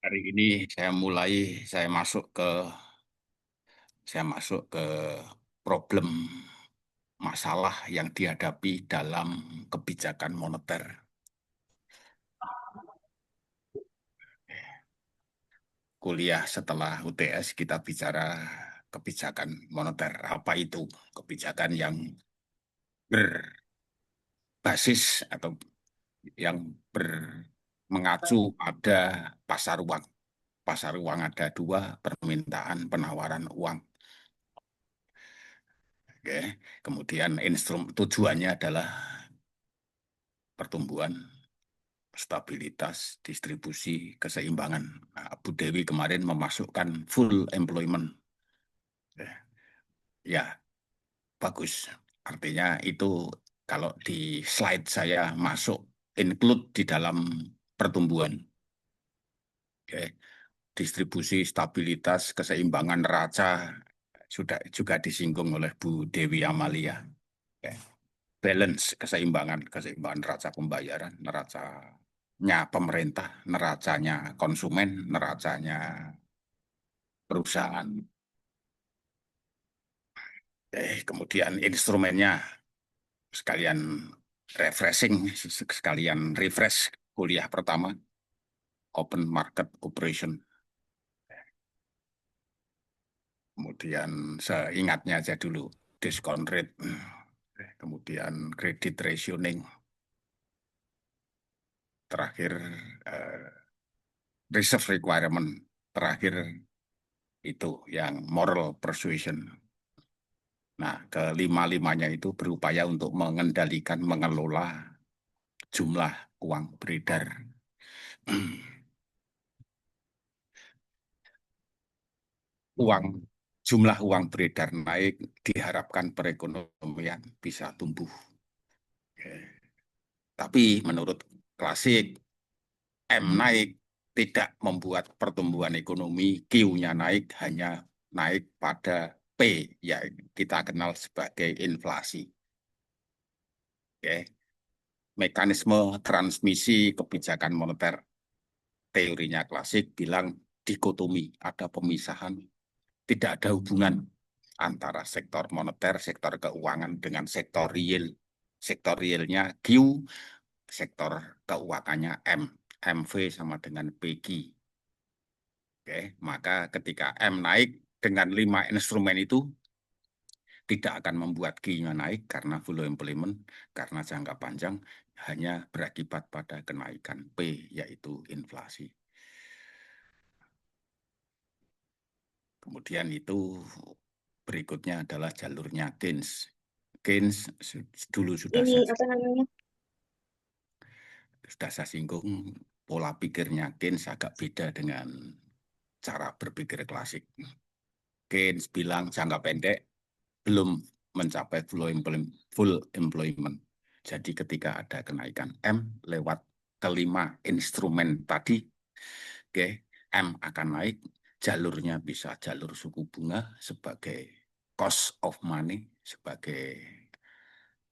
Hari ini saya masuk ke problem masalah yang dihadapi dalam kebijakan moneter. Kuliah setelah UTS kita bicara kebijakan moneter. Apa itu? Kebijakan yang berbasis atau yang mengacu pada pasar uang. Pasar uang ada dua, permintaan penawaran uang. Oke. Kemudian tujuannya adalah pertumbuhan, stabilitas, distribusi, keseimbangan. Nah, Bu Dewi kemarin memasukkan full employment. Ya, ya, bagus. Artinya itu kalau di slide saya masuk include di dalam pertumbuhan. Oke. Distribusi, stabilitas, keseimbangan neraca sudah juga disinggung oleh Bu Dewi Amalia. Oke. Balance, keseimbangan neraca pembayaran, neracanya pemerintah, neracanya konsumen, neracanya perusahaan. Kemudian instrumennya sekalian refreshing, sekalian refresh kuliah pertama, open market operation. Kemudian seingatnya aja dulu, discount rate, kemudian credit rationing, terakhir eh, reserve requirement, terakhir itu yang moral persuasion. Nah, kelima-limanya itu berupaya untuk mengendalikan, mengelola jumlah uang beredar. Uang, jumlah uang beredar naik, diharapkan perekonomian bisa tumbuh. Tapi menurut klasik, M naik tidak membuat pertumbuhan ekonomi, Q-nya naik hanya naik pada P, ya kita kenal sebagai inflasi. Oke. Mekanisme transmisi kebijakan moneter, teorinya klasik bilang dikotomi, ada pemisahan, tidak ada hubungan antara sektor moneter, sektor keuangan dengan sektor real. Sektor realnya Q, sektor keuangannya M. MV sama dengan PQ. Oke, maka ketika M naik dengan 5 instrumen itu tidak akan membuat Q-nya naik karena full employment, karena jangka panjang hanya berakibat pada kenaikan P, yaitu inflasi. Kemudian itu berikutnya adalah jalurnya Keynes. Keynes dulu Ini apa namanya? sudah saya singgung, pola pikirnya Keynes agak beda dengan cara berpikir klasik. Keynes bilang jangka pendek belum mencapai full employment. Jadi ketika ada kenaikan M lewat kelima instrumen tadi, oke, M akan naik, jalurnya bisa jalur suku bunga sebagai cost of money, sebagai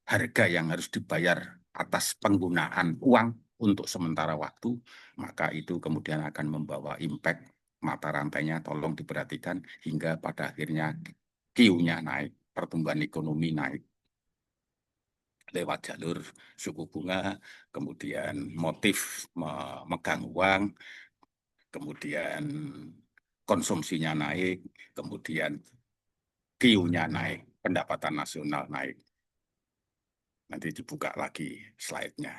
harga yang harus dibayar atas penggunaan uang untuk sementara waktu, maka itu kemudian akan membawa impact mata rantainya, tolong diperhatikan hingga pada akhirnya Q-nya naik, pertumbuhan ekonomi naik lewat jalur suku bunga, kemudian motif memegang uang, kemudian konsumsinya naik, kemudian Q-nya naik, pendapatan nasional naik. Nanti dibuka lagi slide-nya.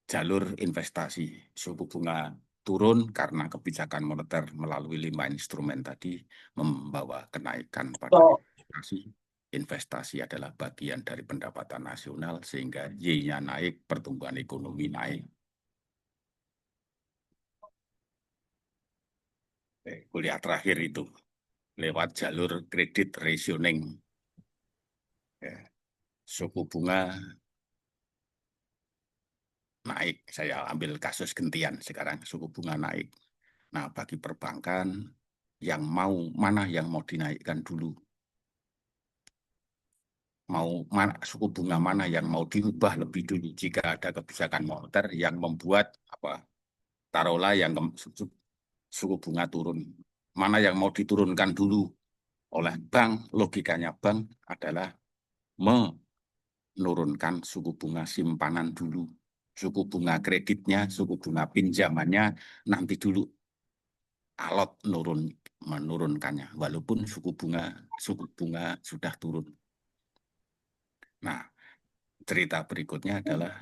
Jalur investasi, suku bunga turun karena kebijakan moneter melalui 5 instrumen tadi membawa kenaikan pada investasi. Investasi adalah bagian dari pendapatan nasional sehingga Y-nya naik, pertumbuhan ekonomi naik. Kuliah terakhir itu lewat jalur kredit rationing. Suku bunga naik. Saya ambil kasus gentian sekarang, suku bunga naik. Nah, bagi perbankan yang mana yang mau dinaikkan dulu? Mana, suku bunga mana yang mau diubah lebih dulu jika ada kebijakan moneter yang membuat apa taruhlah yang suku bunga turun, mana yang mau diturunkan dulu oleh bank, logikanya bank adalah menurunkan suku bunga simpanan dulu. Suku bunga kreditnya, suku bunga pinjamannya nanti dulu alot menurunkannya, walaupun suku bunga sudah turun. Nah, cerita berikutnya adalah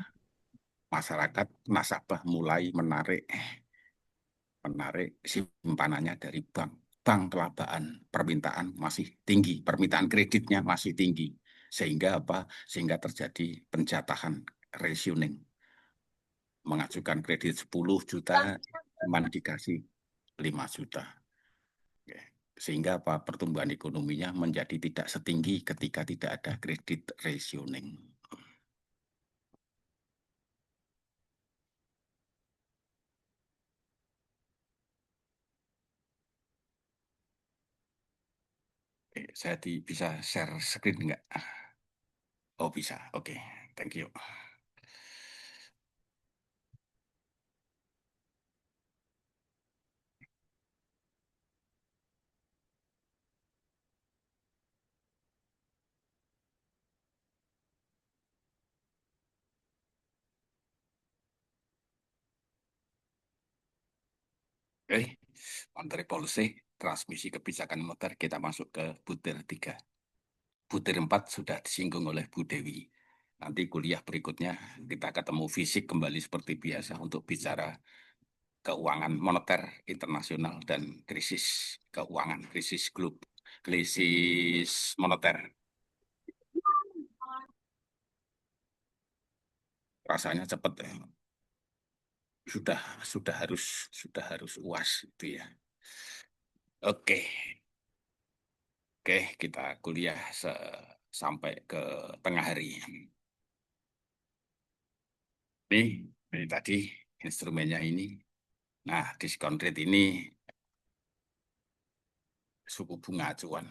masyarakat nasabah mulai menarik simpanannya dari bank. Bank kelabakan, permintaan masih tinggi, permintaan kreditnya masih tinggi. Sehingga apa? Sehingga terjadi penjatahan rationing. Mengajukan kredit 10 juta, cuma dikasih 5 juta. Sehingga apa? Pertumbuhan ekonominya menjadi tidak setinggi ketika tidak ada kredit rationing. Saya bisa share screen nggak? Oh bisa, oke. Thank you. Oke, monetary policy, transmisi kebijakan moneter, kita masuk ke butir 3. Butir 4 sudah disinggung oleh Bu Dewi. Nanti kuliah berikutnya kita ketemu fisik kembali seperti biasa untuk bicara keuangan moneter internasional dan krisis keuangan, krisis global, krisis moneter. Rasanya cepat ya. Sudah harus UAS itu ya. Oke, oke, kita kuliah sampai ke tengah hari. Ini tadi instrumennya ini. Nah, diskon rate ini suku bunga acuan.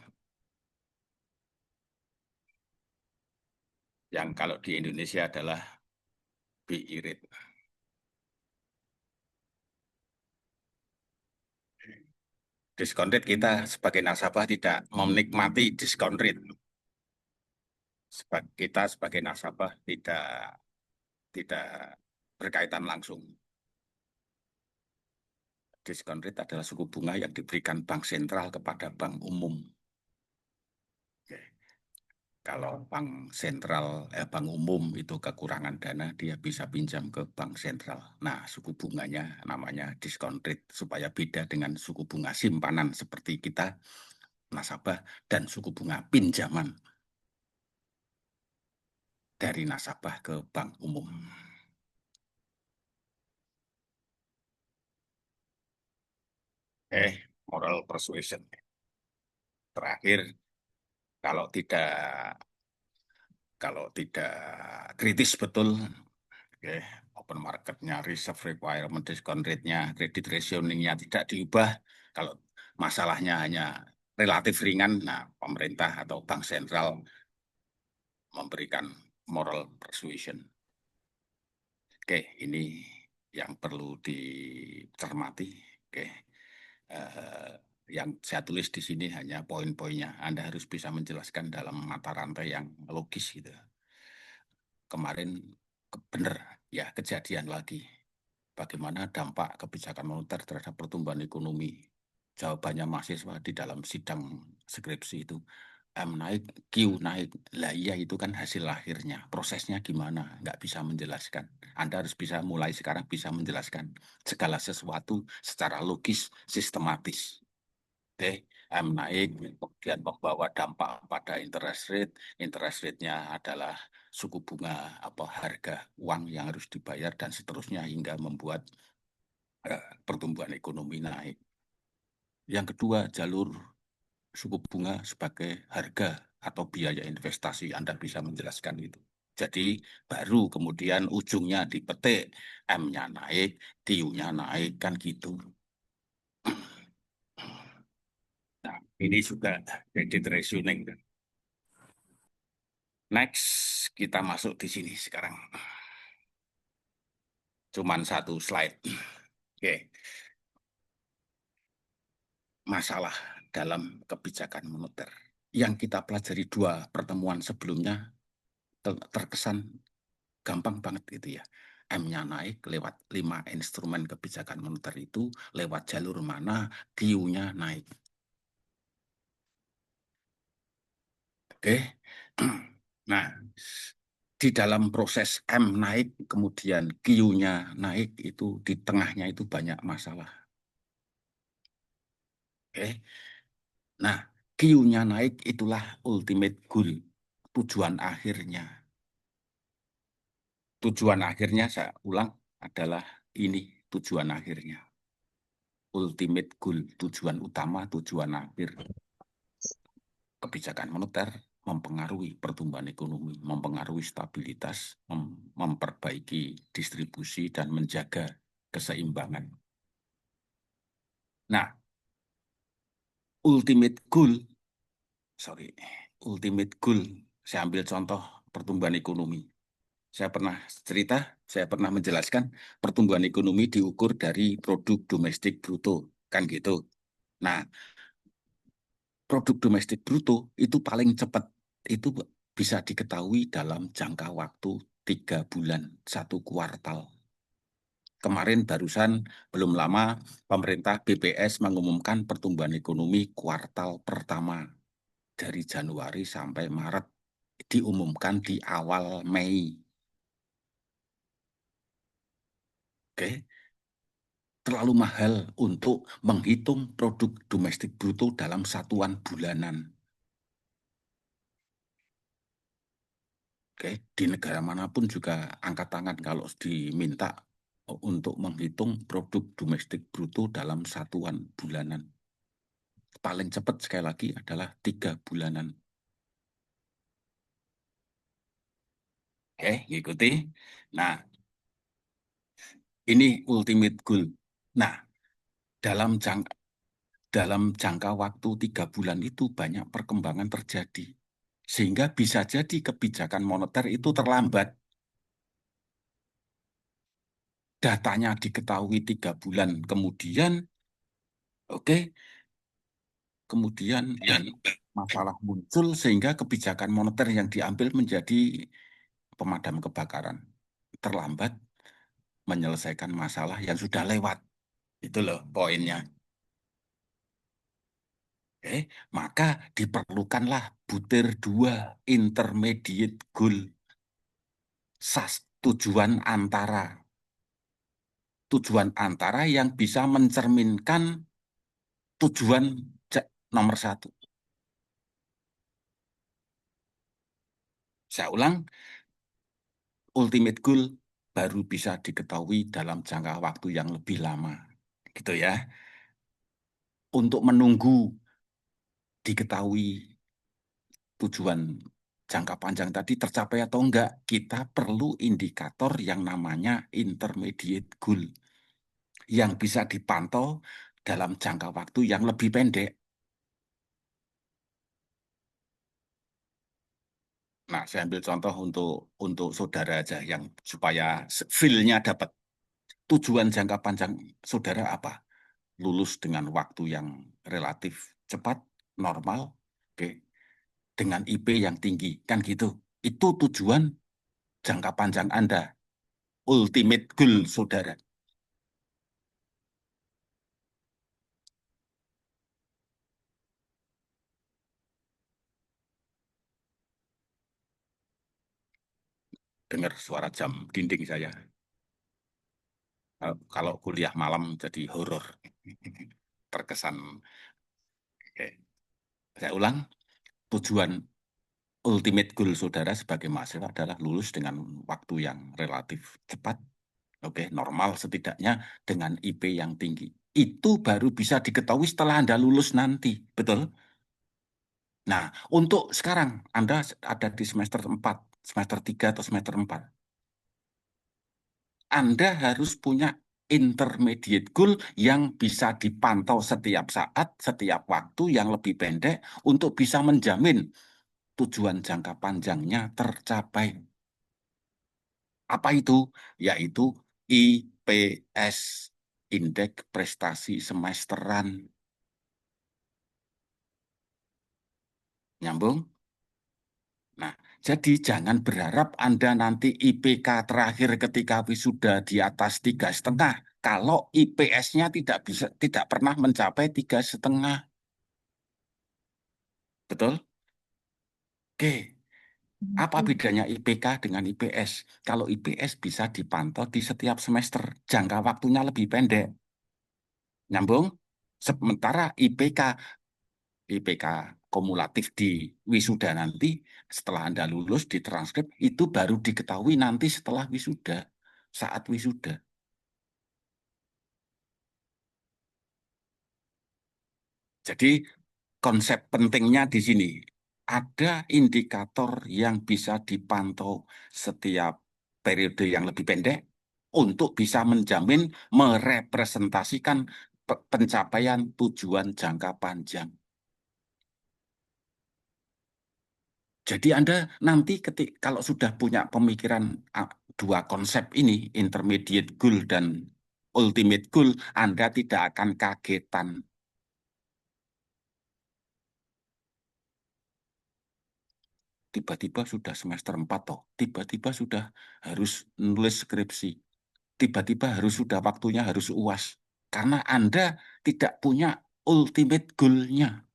Yang kalau di Indonesia adalah BI rate. Diskon rate kita sebagai nasabah tidak menikmati diskon rate. Kita sebagai nasabah tidak berkaitan langsung. Diskon rate adalah suku bunga yang diberikan bank sentral kepada bank umum. Kalau bank umum itu kekurangan dana, dia bisa pinjam ke bank sentral. Nah, suku bunganya namanya diskon rate supaya beda dengan suku bunga simpanan seperti kita nasabah dan suku bunga pinjaman dari nasabah ke bank umum. Moral persuasion. Terakhir, kalau tidak kalau tidak kritis betul, open marketnya, reserve requirement, discount rate-nya, credit rationing-nya tidak diubah. Kalau masalahnya hanya relatif ringan, nah pemerintah atau bank sentral memberikan moral persuasion. Oke, ini yang perlu dicermati. Oke, eh, yang saya tulis di sini hanya poin-poinnya. Anda harus bisa menjelaskan dalam mata rantai yang logis gitu. Kemarin benar ya kejadian lagi. Bagaimana dampak kebijakan moneter terhadap pertumbuhan ekonomi? Jawabannya mahasiswa di dalam sidang skripsi itu M naik, Q naik. Lah iya itu kan hasil akhirnya. Prosesnya gimana? Nggak bisa menjelaskan. Anda harus bisa mulai sekarang bisa menjelaskan segala sesuatu secara logis, sistematis. Oke, M naik, kemudian membawa dampak pada interest rate. Interest rate-nya adalah suku bunga apa harga uang yang harus dibayar dan seterusnya hingga membuat pertumbuhan ekonomi naik. Yang kedua, jalur suku bunga sebagai harga atau biaya investasi. Anda bisa menjelaskan itu. Jadi baru kemudian ujungnya dipetik, M-nya naik, TU-nya naik, kan gitu. Nah, ini juga credit rationing. Next, kita masuk di sini sekarang. Cuman satu slide. Oke, masalah dalam kebijakan moneter yang kita pelajari dua pertemuan sebelumnya terkesan gampang banget gitu ya. M-nya naik lewat 5 instrumen kebijakan moneter itu lewat jalur mana, Q-nya naik. Oke. Nah, di dalam proses M naik, kemudian Q-nya naik, itu di tengahnya itu banyak masalah. Oke. Nah, Q-nya naik itulah ultimate goal, tujuan akhirnya. Tujuan akhirnya saya ulang adalah ini tujuan akhirnya. Ultimate goal, tujuan utama, tujuan akhir. Kebijakan moneter mempengaruhi pertumbuhan ekonomi, mempengaruhi stabilitas, memperbaiki distribusi dan menjaga keseimbangan. Nah, ultimate goal, ultimate goal, saya ambil contoh pertumbuhan ekonomi. Saya pernah menjelaskan pertumbuhan ekonomi diukur dari produk domestik bruto, kan gitu. Nah, produk domestik bruto itu paling cepat, itu bisa diketahui dalam jangka waktu 3 bulan, 1 kuartal. Kemarin barusan belum lama pemerintah BPS mengumumkan pertumbuhan ekonomi kuartal pertama dari Januari sampai Maret, diumumkan di awal Mei. Oke, terlalu mahal untuk menghitung produk domestik bruto dalam satuan bulanan. Oke, di negara manapun juga angkat tangan kalau diminta untuk menghitung produk domestik bruto dalam satuan bulanan. Paling cepat sekali lagi adalah 3 bulanan. Oke, ngikuti. Nah, ini ultimate goal. Nah, dalam jangka, dalam jangka waktu 3 bulan itu banyak perkembangan terjadi. Sehingga bisa jadi kebijakan moneter itu terlambat. Datanya diketahui 3 bulan kemudian, oke, kemudian masalah muncul sehingga kebijakan moneter yang diambil menjadi pemadam kebakaran. Terlambat menyelesaikan masalah yang sudah lewat. Itu loh poinnya. Maka diperlukanlah butir dua intermediate goal, tujuan antara yang bisa mencerminkan tujuan nomor satu. Saya ulang, ultimate goal baru bisa diketahui dalam jangka waktu yang lebih lama. Gitu ya. Untuk menunggu diketahui tujuan jangka panjang tadi tercapai atau enggak, kita perlu indikator yang namanya intermediate goal yang bisa dipantau dalam jangka waktu yang lebih pendek. Nah, saya ambil contoh untuk saudara aja yang supaya feel-nya dapat. Tujuan jangka panjang saudara apa? Lulus dengan waktu yang relatif cepat, normal, oke, dengan IP yang tinggi, kan gitu. Itu tujuan jangka panjang Anda, ultimate goal saudara. Dengar suara jam dinding saya. Kalau kuliah malam jadi horor. Terkesan. Oke. Saya ulang, tujuan ultimate goal saudara sebagai mahasiswa adalah lulus dengan waktu yang relatif cepat, oke, normal setidaknya dengan IP yang tinggi. Itu baru bisa diketahui setelah Anda lulus nanti, betul? Nah, untuk sekarang Anda ada di semester 4, semester 3 atau semester 4. Anda harus punya intermediate goal yang bisa dipantau setiap saat, setiap waktu yang lebih pendek untuk bisa menjamin tujuan jangka panjangnya tercapai. Apa itu? Yaitu IPS. indeks prestasi semesteran. Nyambung? Nah, jadi jangan berharap Anda nanti IPK terakhir ketika wisuda di atas 3,5 kalau IPS-nya tidak pernah mencapai 3,5. Betul? Oke. Apa bedanya IPK dengan IPS? Kalau IPS bisa dipantau di setiap semester, jangka waktunya lebih pendek. Nyambung? Sementara IPK kumulatif di wisuda nanti, setelah Anda lulus di transkrip, itu baru diketahui nanti setelah wisuda, saat wisuda. Jadi konsep pentingnya di sini, ada indikator yang bisa dipantau setiap periode yang lebih pendek untuk bisa menjamin merepresentasikan pencapaian tujuan jangka panjang. Jadi Anda nanti kalau sudah punya pemikiran dua konsep ini, intermediate goal dan ultimate goal, Anda tidak akan kagetan. Tiba-tiba sudah semester 4 toh, tiba-tiba sudah harus nulis skripsi, tiba-tiba harus sudah waktunya harus UAS. Karena Anda tidak punya ultimate goal-nya.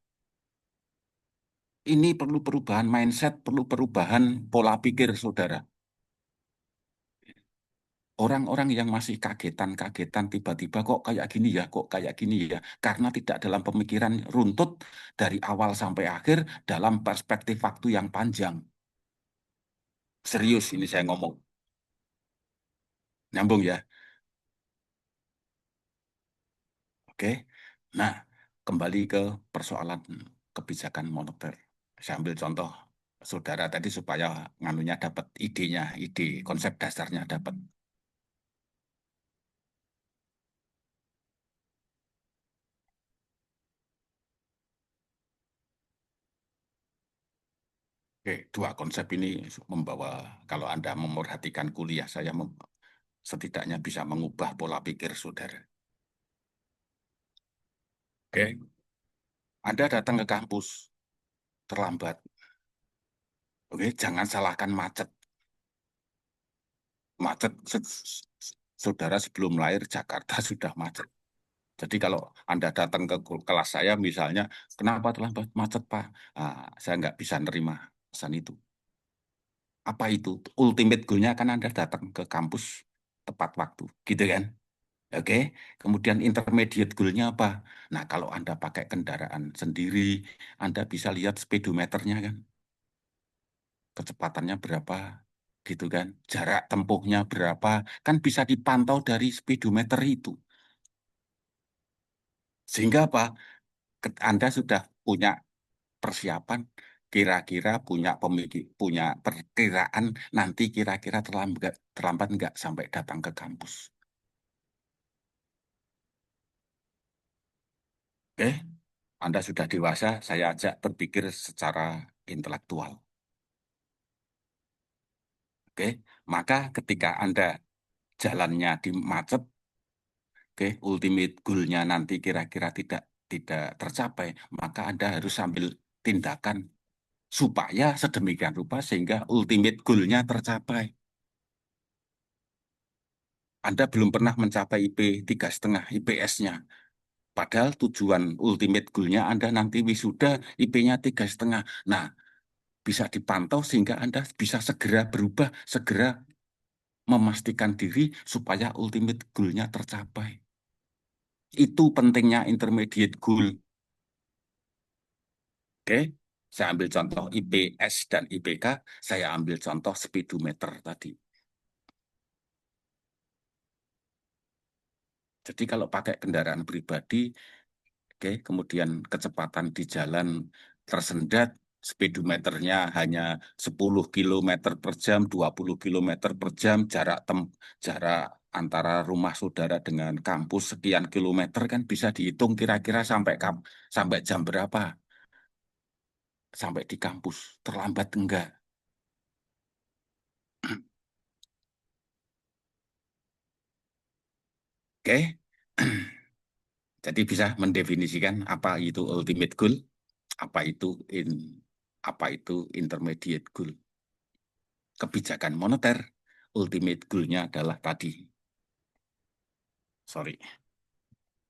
Ini perlu perubahan mindset, perlu perubahan pola pikir, saudara. Orang-orang yang masih kagetan-kagetan tiba-tiba kok kayak gini ya, kok kayak gini ya. Karena tidak dalam pemikiran runtut dari awal sampai akhir dalam perspektif waktu yang panjang. Serius ini saya ngomong. Nyambung ya. Oke. Nah, kembali ke persoalan kebijakan moneter. Saya ambil contoh saudara tadi supaya nganunya dapat idenya, ide konsep dasarnya dapat. Oke, dua konsep ini membawa, kalau Anda memerhatikan kuliah saya, setidaknya bisa mengubah pola pikir saudara. Oke, Anda datang ke kampus terlambat. Oke, jangan salahkan macet. Macet, saudara sebelum lahir Jakarta sudah macet. Jadi kalau Anda datang ke kelas saya misalnya, kenapa terlambat? Macet, Pak. Ah, saya nggak bisa nerima pesan itu. Apa itu? Ultimate goal-nya kan Anda datang ke kampus tepat waktu, gitu kan? Oke, kemudian intermediate goal-nya apa? Nah, kalau Anda pakai kendaraan sendiri, Anda bisa lihat speedometernya kan, kecepatannya berapa, gitu kan? Jarak tempuhnya berapa, kan bisa dipantau dari speedometer itu. Sehingga apa? Anda sudah punya persiapan, kira-kira punya perkiraan nanti kira-kira terlambat nggak sampai datang ke kampus. Oke, Anda sudah dewasa, saya ajak berpikir secara intelektual. Oke, maka ketika Anda jalannya di macet, oke, ultimate goal-nya nanti kira-kira tidak tidak tercapai, maka Anda harus ambil tindakan supaya sedemikian rupa sehingga ultimate goal-nya tercapai. Anda belum pernah mencapai IP 3,5 IPS-nya. Padahal tujuan ultimate goal-nya Anda nanti wisuda IP-nya 3,5. Nah, bisa dipantau sehingga Anda bisa segera berubah, segera memastikan diri supaya ultimate goal-nya tercapai. Itu pentingnya intermediate goal. Oke, saya ambil contoh IPS dan IPK, saya ambil contoh speedometer tadi. Jadi kalau pakai kendaraan pribadi, oke, kemudian kecepatan di jalan tersendat, speedometernya hanya 10 km/jam, 20 km/jam, jarak antara rumah saudara dengan kampus sekian kilometer kan bisa dihitung kira-kira sampai jam berapa sampai di kampus. Terlambat enggak? Oke, Jadi bisa mendefinisikan apa itu ultimate goal, apa itu apa itu intermediate goal. Kebijakan moneter, ultimate goal-nya adalah tadi. Sorry,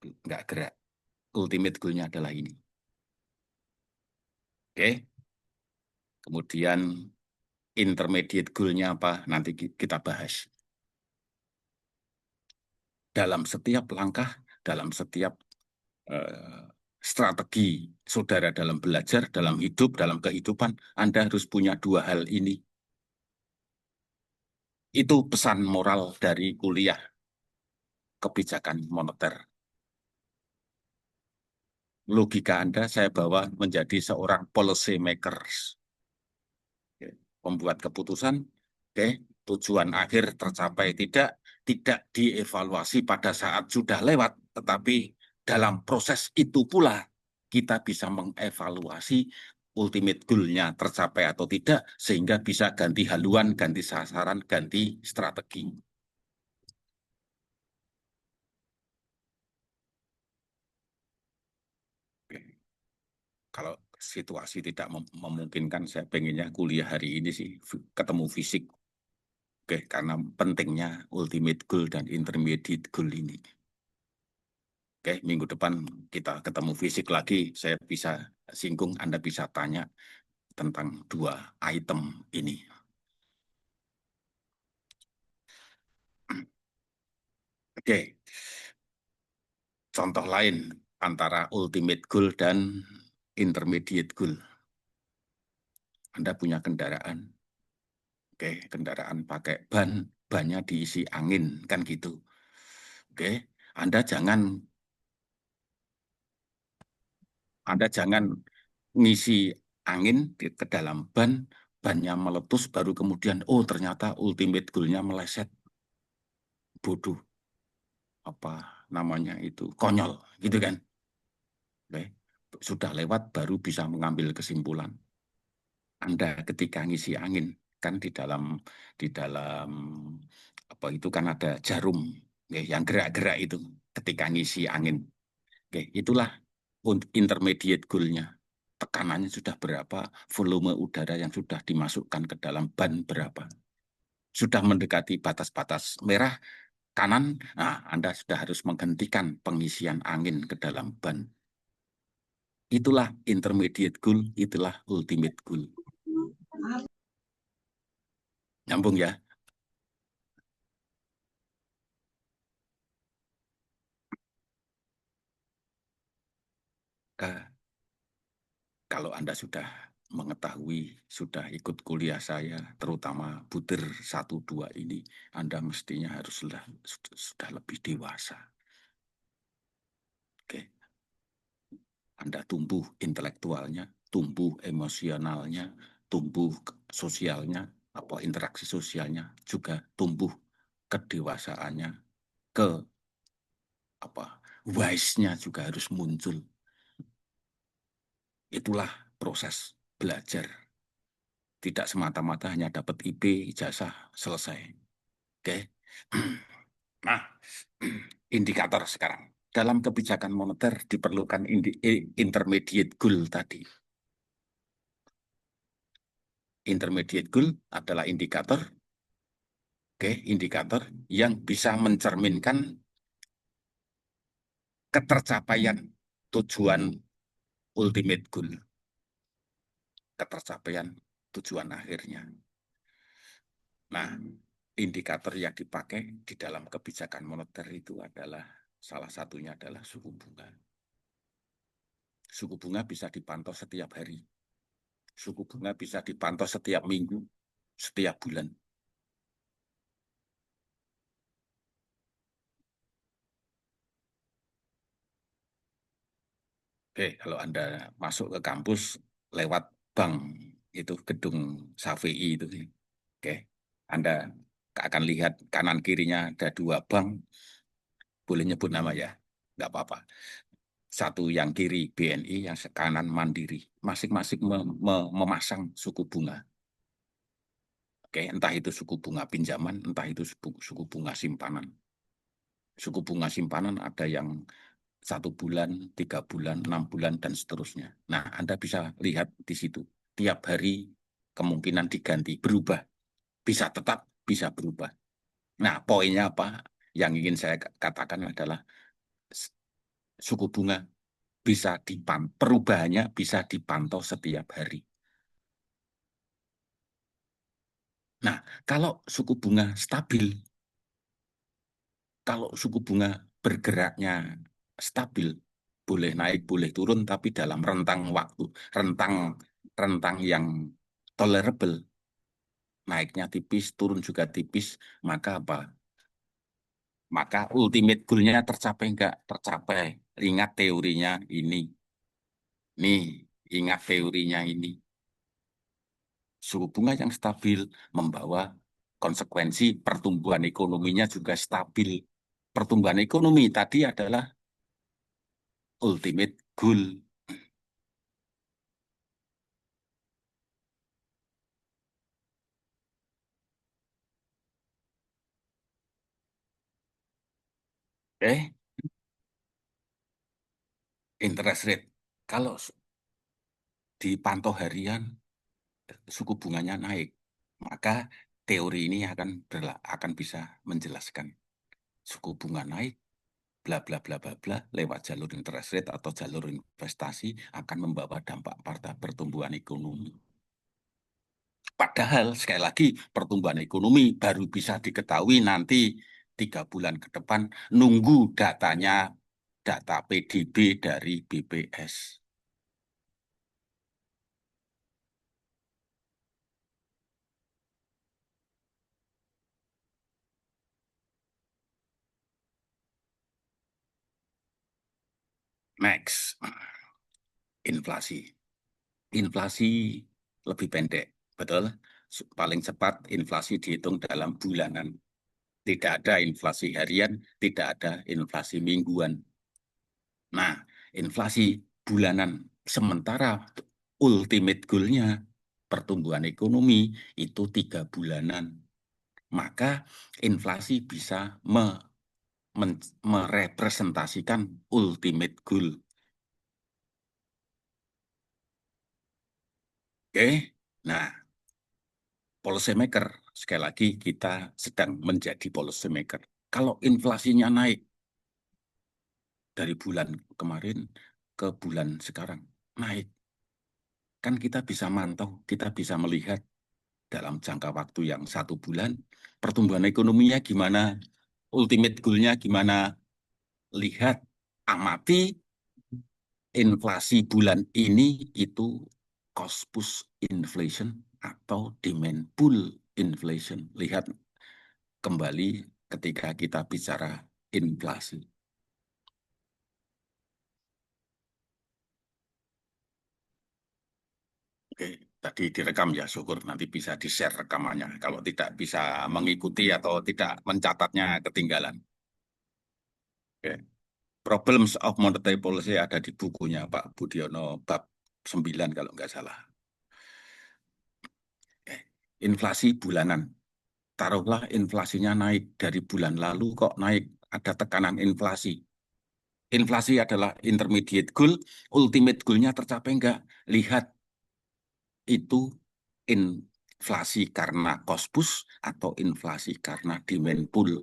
nggak gerak. Ultimate goal-nya adalah ini. Oke, kemudian intermediate goal-nya apa? Nanti kita bahas. Dalam setiap langkah, dalam setiap strategi saudara dalam belajar, dalam hidup, dalam kehidupan, Anda harus punya dua hal ini. Itu pesan moral dari kuliah kebijakan moneter. Logika Anda saya bawa menjadi seorang policy makers. Membuat keputusan, oke, tujuan akhir tercapai tidak dievaluasi pada saat sudah lewat, tetapi dalam proses itu pula kita bisa mengevaluasi ultimate goal-nya tercapai atau tidak, sehingga bisa ganti haluan, ganti sasaran, ganti strategi. Oke. Kalau situasi tidak memungkinkan, saya pengennya kuliah hari ini sih ketemu fisik. Oke, karena pentingnya ultimate goal dan intermediate goal ini. Oke, minggu depan kita ketemu fisik lagi. Saya bisa singgung, Anda bisa tanya tentang dua item ini. Oke, contoh lain antara ultimate goal dan intermediate goal. Anda punya kendaraan. Oke, kendaraan pakai bannya diisi angin, kan gitu. Oke, Anda jangan Anda jangan ngisi angin ke dalam bannya meletus, baru kemudian, oh ternyata ultimate goal-nya meleset. Bodoh, apa namanya itu, konyol, gitu kan. Oke. Sudah lewat baru bisa mengambil kesimpulan. Anda ketika ngisi angin, kan di dalam apa itu kan ada jarum, ya, yang gerak-gerak itu ketika ngisi angin. Oke, itulah intermediate goal-nya. Tekanannya sudah berapa, volume udara yang sudah dimasukkan ke dalam ban berapa. Sudah mendekati batas-batas merah kanan, nah Anda sudah harus menghentikan pengisian angin ke dalam ban. Itulah intermediate goal, itulah ultimate goal. Nyambung ya? Kalau Anda sudah mengetahui, sudah ikut kuliah saya, terutama butir 1, 2 ini, Anda mestinya sudah lebih dewasa. Oke, Anda tumbuh intelektualnya, tumbuh emosionalnya, tumbuh sosialnya, apa interaksi sosialnya, juga tumbuh kedewasaannya, ke apa wise-nya juga harus muncul. Itulah proses belajar. Tidak semata-mata hanya dapat IP, ijazah, selesai. Oke. Nah, indikator sekarang. Dalam kebijakan moneter diperlukan intermediate goal tadi. Intermediate goal adalah indikator, oke, indikator yang bisa mencerminkan ketercapaian tujuan ultimate goal, ketercapaian tujuan akhirnya. Nah, indikator yang dipakai di dalam kebijakan moneter itu adalah salah satunya adalah suku bunga. Suku bunga bisa dipantau setiap hari. Suku bunga bisa dipantau setiap minggu, setiap bulan. Oke, kalau Anda masuk ke kampus lewat bank, itu gedung Safei itu. Oke, Anda akan lihat kanan kirinya ada dua bank, boleh nyebut nama ya, nggak apa-apa. Satu yang kiri BNI, yang kanan Mandiri. Masing-masing memasang suku bunga. Oke, entah itu suku bunga pinjaman, entah itu suku bunga simpanan. Suku bunga simpanan ada yang 1 bulan, 3 bulan, 6 bulan, dan seterusnya. Nah, Anda bisa lihat di situ. Tiap hari kemungkinan diganti, berubah. Bisa tetap, bisa berubah. Nah, poinnya apa? Yang ingin saya katakan adalah suku bunga bisa dipantau, perubahannya bisa dipantau setiap hari. Nah, kalau suku bunga stabil, kalau suku bunga bergeraknya stabil, boleh naik, boleh turun, tapi dalam rentang waktu, rentang rentang yang tolerable, naiknya tipis, turun juga tipis, maka apa? Maka ultimate goal-nya tercapai enggak? Tercapai. Ingat teorinya ini. Nih, ingat teorinya ini. Suku bunga yang stabil membawa konsekuensi pertumbuhan ekonominya juga stabil. Pertumbuhan ekonomi tadi adalah ultimate goal. Eh, interest rate. Kalau dipantau harian, suku bunganya naik, maka teori ini akan bisa menjelaskan suku bunga naik, bla bla bla bla bla, lewat jalur interest rate atau jalur investasi akan membawa dampak pada pertumbuhan ekonomi. Padahal sekali lagi pertumbuhan ekonomi baru bisa diketahui nanti 3 bulan ke depan, nunggu data PDB dari BPS. Next, inflasi. Inflasi lebih pendek, betul? Paling cepat inflasi dihitung dalam bulanan. Tidak ada inflasi harian, tidak ada inflasi mingguan. Nah, inflasi bulanan sementara ultimate goal-nya pertumbuhan ekonomi itu 3 bulanan. Maka inflasi bisa merepresentasikan ultimate goal. Oke, nah policy maker, sekali lagi kita sedang menjadi policy maker. Kalau inflasinya naik dari bulan kemarin ke bulan sekarang, naik. Kan kita bisa mantau, kita bisa melihat dalam jangka waktu yang 1 bulan, pertumbuhan ekonominya gimana, ultimate goal-nya gimana, lihat, amati inflasi bulan ini itu cost push inflation atau demand pull inflation. Lihat kembali ketika kita bicara inflasi. Oke, tadi direkam ya, syukur nanti bisa di-share rekamannya. Kalau tidak bisa mengikuti atau tidak mencatatnya ketinggalan. Oke. Problems of Monetary Policy ada di bukunya Pak Budiono bab 9 kalau nggak salah. Oke. Inflasi bulanan. Taruhlah inflasinya naik dari bulan lalu kok naik, ada tekanan inflasi. Inflasi adalah intermediate goal, ultimate goal-nya tercapai enggak? Lihat itu inflasi karena cost push atau inflasi karena demand pull.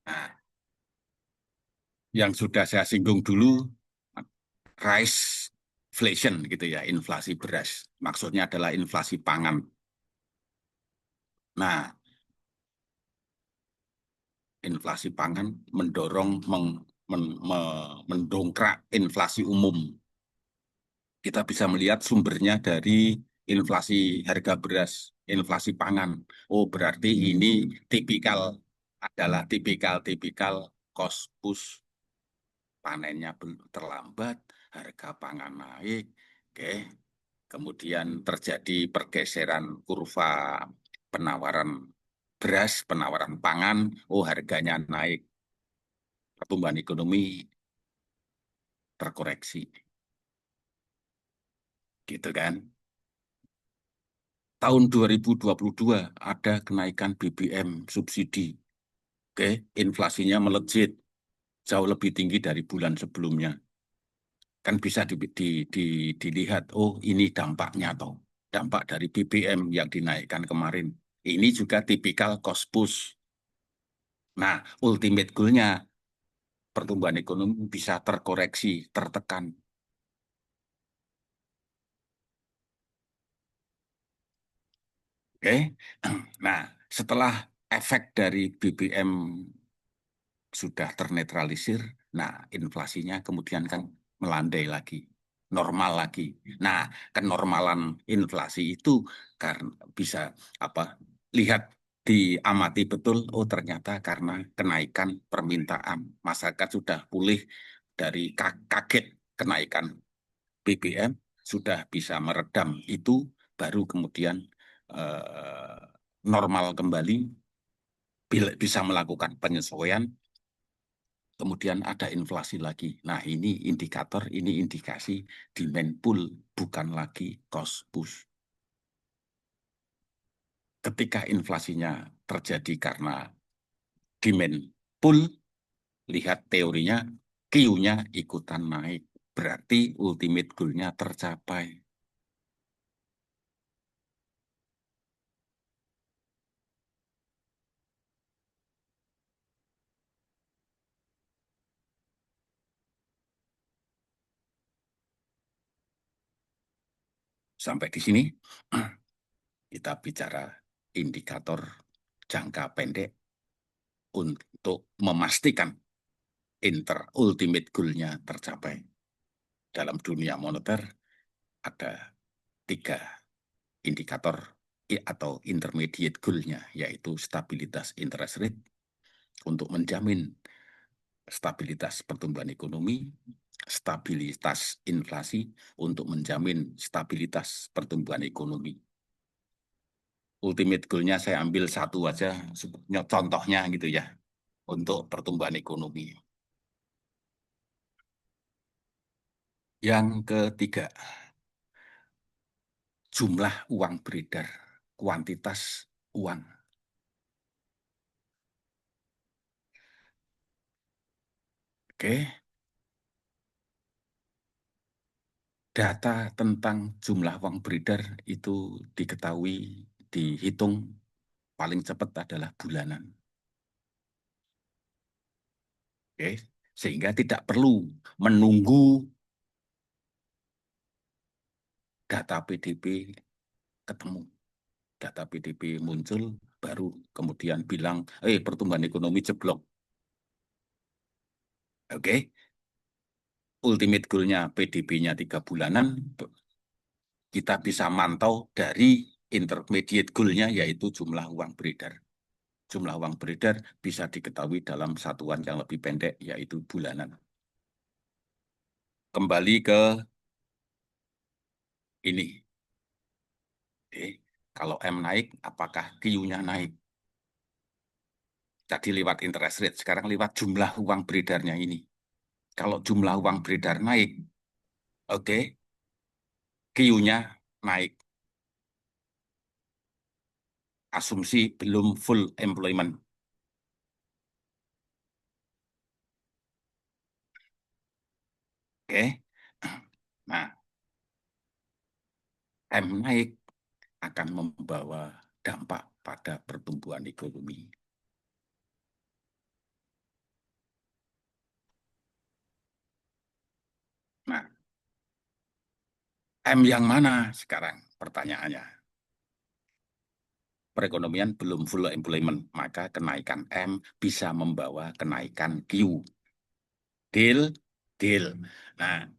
Nah, yang sudah saya singgung dulu, rice inflation gitu ya, inflasi beras. Maksudnya adalah inflasi pangan. Nah, inflasi pangan mendorong mendongkrak inflasi umum. Kita bisa melihat sumbernya dari inflasi harga beras, inflasi pangan. Oh, berarti ini tipikal cost push, panennya terlambat, harga pangan naik. Oke, kemudian terjadi pergeseran kurva penawaran beras, penawaran pangan, oh harganya naik. pertumbuhan ekonomi terkoreksi, gitu kan. Tahun 2022 ada kenaikan BBM subsidi. Oke, inflasinya melejit jauh lebih tinggi dari bulan sebelumnya. Kan bisa dilihat, oh ini dampaknya toh. Dampak dari BBM yang dinaikkan kemarin. Ini juga tipikal cost push. Nah, ultimate goal-nya pertumbuhan ekonomi bisa terkoreksi, tertekan. Oke. Nah, setelah efek dari BBM sudah ternetralisir, nah inflasinya kemudian kan melandai lagi, normal lagi. Nah, kenormalan inflasi itu karena bisa apa? Lihat diamati betul, oh ternyata karena kenaikan permintaan masyarakat sudah pulih dari kaget kenaikan BBM sudah bisa meredam itu, baru kemudian eh, normal kembali, bisa melakukan penyesuaian, kemudian ada inflasi lagi. Nah, ini indikator, ini indikasi demand pull, bukan lagi cost push. Ketika inflasinya terjadi karena demand pull, lihat teorinya, Q-nya ikutan naik. Berarti ultimate goal-nya tercapai. Sampai di sini, kita bicara indikator jangka pendek untuk memastikan ultimate goal-nya tercapai. Dalam dunia moneter ada tiga indikator atau intermediate goal-nya, yaitu stabilitas interest rate untuk menjamin stabilitas pertumbuhan ekonomi, stabilitas inflasi untuk menjamin stabilitas pertumbuhan ekonomi. Ultimate goal-nya saya ambil satu aja, contohnya gitu ya, untuk pertumbuhan ekonomi. Yang ketiga, jumlah uang beredar, kuantitas uang. Oke, data tentang jumlah uang beredar itu diketahui, dihitung paling cepat adalah bulanan. Oke, sehingga tidak perlu menunggu data PDB ketemu. Data PDB muncul, baru kemudian bilang, pertumbuhan ekonomi jeblok. Oke, ultimate goal-nya PDB-nya 3 bulanan, kita bisa mantau dari intermediate goal-nya, yaitu jumlah uang beredar. Jumlah uang beredar bisa diketahui dalam satuan yang lebih pendek, yaitu bulanan. Kembali ke ini. Oke. Kalau M naik, apakah Q-nya naik? Tadi lewat interest rate, sekarang lewat jumlah uang beredarnya ini. Kalau jumlah uang beredar naik, oke, Q-nya naik. Asumsi belum full employment. Oke. Nah, M naik akan membawa dampak pada pertumbuhan ekonomi. Nah, M yang mana sekarang pertanyaannya? Perekonomian belum full employment, maka kenaikan M bisa membawa kenaikan Q. Deal, deal. Nah,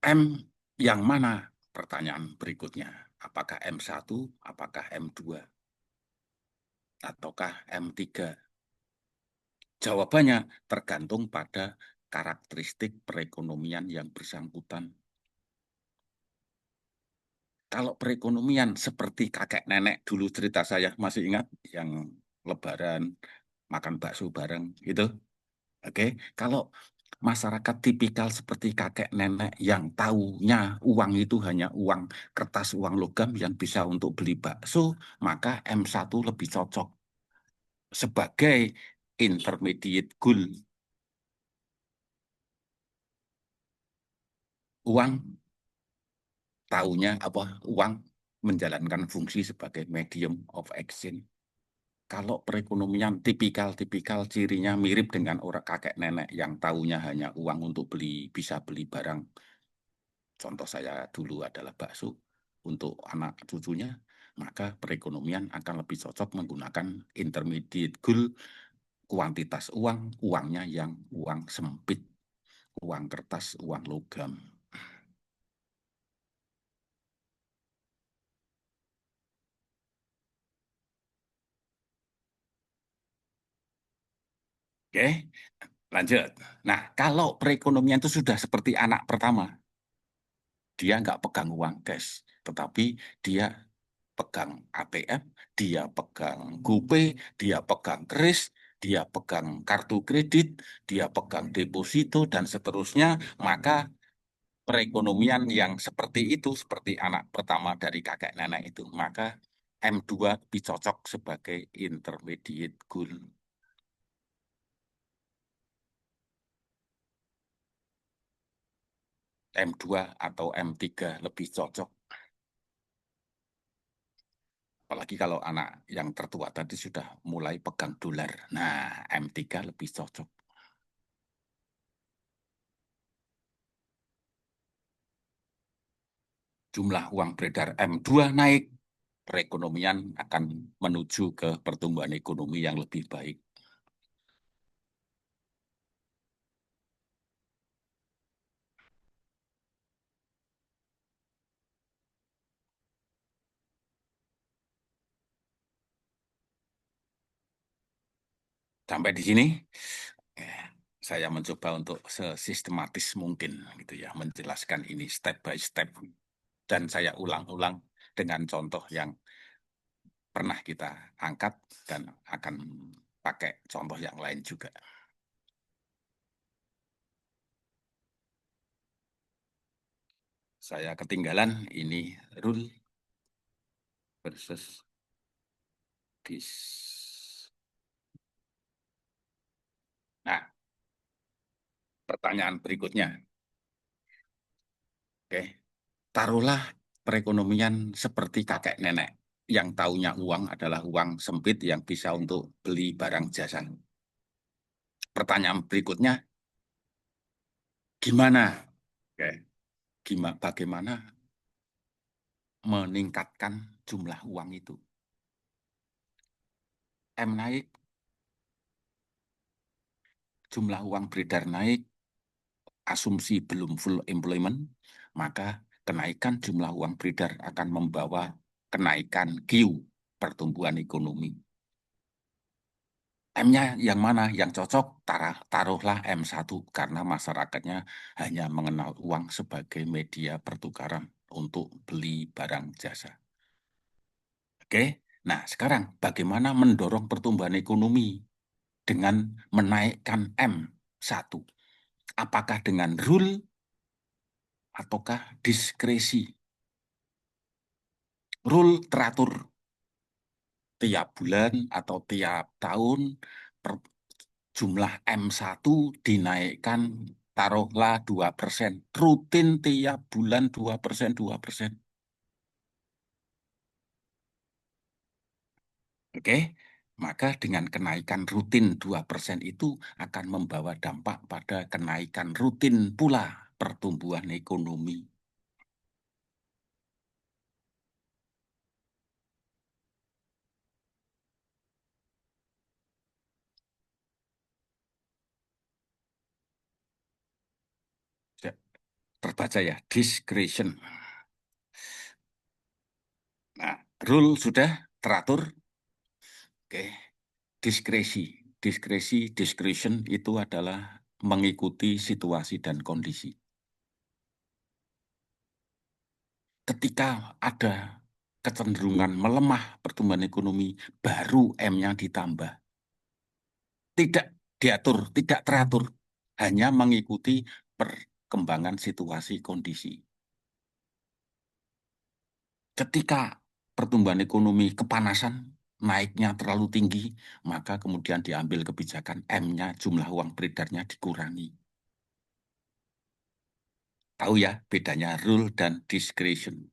M yang mana? Pertanyaan berikutnya. Apakah M1, apakah M2, ataukah M3? Jawabannya tergantung pada karakteristik perekonomian yang bersangkutan. Kalau perekonomian seperti kakek nenek dulu cerita saya, masih ingat yang Lebaran makan bakso bareng gitu. Oke, kalau masyarakat tipikal seperti kakek nenek yang taunya uang itu hanya uang kertas, uang logam yang bisa untuk beli bakso, maka M1 lebih cocok sebagai intermediate goal. Uang taunya apa? Uang menjalankan fungsi sebagai medium of exchange. Kalau perekonomian tipikal-tipikal cirinya mirip dengan orang kakek nenek yang taunya hanya uang untuk beli, bisa beli barang. Contoh saya dulu adalah bakso untuk anak cucunya, maka perekonomian akan lebih cocok menggunakan intermediate goal kuantitas uang, uangnya yang uang sempit, uang kertas, uang logam. Oke, lanjut. Nah, kalau perekonomian itu sudah seperti anak pertama, dia nggak pegang uang cash, tetapi dia pegang ATM, dia pegang GoPay, dia pegang kris, dia pegang kartu kredit, dia pegang deposito, dan seterusnya, maka perekonomian yang seperti itu, seperti anak pertama dari kakek nenek itu, maka M2 lebih cocok sebagai intermediate goal. M2 atau M3 lebih cocok. Apalagi kalau anak yang tertua tadi sudah mulai pegang dolar. Nah, M3 lebih cocok. Jumlah uang beredar M2 naik, perekonomian akan menuju ke pertumbuhan ekonomi yang lebih baik. Sampai di sini, eh, saya mencoba untuk sesistematis mungkin gitu ya, menjelaskan ini step by step. Dan saya ulang-ulang dengan contoh yang pernah kita angkat dan akan pakai contoh yang lain juga. Saya ketinggalan ini rule versus this. Nah, pertanyaan berikutnya. Oke, taruhlah perekonomian seperti kakek nenek yang taunya uang adalah uang sempit yang bisa untuk beli barang jasa. Pertanyaan berikutnya, gimana? Oke, bagaimana meningkatkan jumlah uang itu? M naik, jumlah uang beredar naik, asumsi belum full employment, maka kenaikan jumlah uang beredar akan membawa kenaikan Q, pertumbuhan ekonomi. M-nya yang mana yang cocok? Taruhlah M1 karena masyarakatnya hanya mengenal uang sebagai media pertukaran untuk beli barang jasa. Oke, nah sekarang bagaimana mendorong pertumbuhan ekonomi dengan menaikkan M1? Apakah dengan rule ataukah diskresi? Rule teratur tiap bulan atau tiap tahun per jumlah M1 dinaikkan taruhlah 2%. Rutin tiap bulan 2%, 2%. Oke, maka dengan kenaikan rutin 2% itu akan membawa dampak pada kenaikan rutin pula pertumbuhan ekonomi. Ya, terbaca ya, discretion. Nah, rule sudah teratur. Oke, diskresi. Diskresi, discretion itu adalah mengikuti situasi dan kondisi. Ketika ada kecenderungan melemah pertumbuhan ekonomi, baru M-nya ditambah. tidak diatur, tidak teratur, hanya mengikuti perkembangan situasi kondisi. Ketika pertumbuhan ekonomi kepanasan, naiknya terlalu tinggi, maka kemudian diambil kebijakan M-nya, jumlah uang beredarnya dikurangi. Tahu ya bedanya rule dan discretion.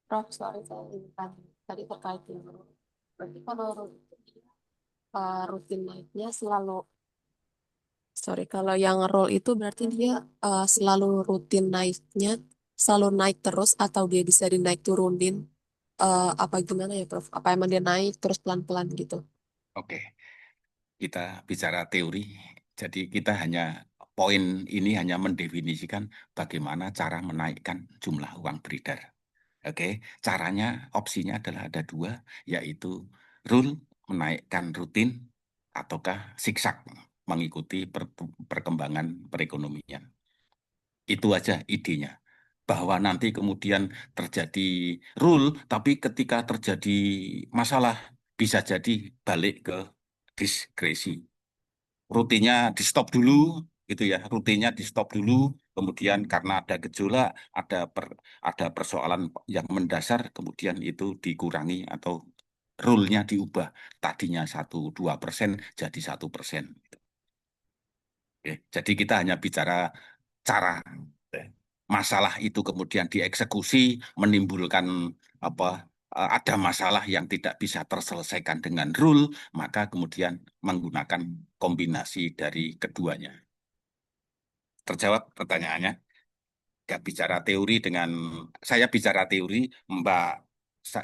Prof, sorry saya ingin tanya. Tadi terkait dengan berarti kalau rutin naiknya selalu, sorry, kalau yang roll itu berarti dia selalu rutin naiknya, selalu naik terus atau dia bisa dinaik turunin, apa gimana ya Prof? Apa emang dia naik terus pelan-pelan gitu? Oke, kita bicara teori. Jadi kita hanya poin ini hanya mendefinisikan bagaimana cara menaikkan jumlah uang beredar. Oke, caranya opsinya adalah ada dua, yaitu rule menaikkan rutin ataukah zigzag mengikuti perkembangan perekonomian. Itu aja idenya. Bahwa nanti kemudian terjadi rule, tapi ketika terjadi masalah bisa jadi balik ke diskresi. Rutinnya di stop dulu, gitu ya. Rutinnya di stop dulu, kemudian karena ada gejolak, ada persoalan yang mendasar, kemudian itu dikurangi atau rule-nya diubah. Tadinya 1-2% jadi 1%. Oke, jadi kita hanya bicara cara. Masalah itu kemudian dieksekusi, menimbulkan apa ada masalah yang tidak bisa terselesaikan dengan rule, maka kemudian menggunakan kombinasi dari keduanya. Terjawab pertanyaannya? Nggak bicara teori dengan saya bicara teori, Mbak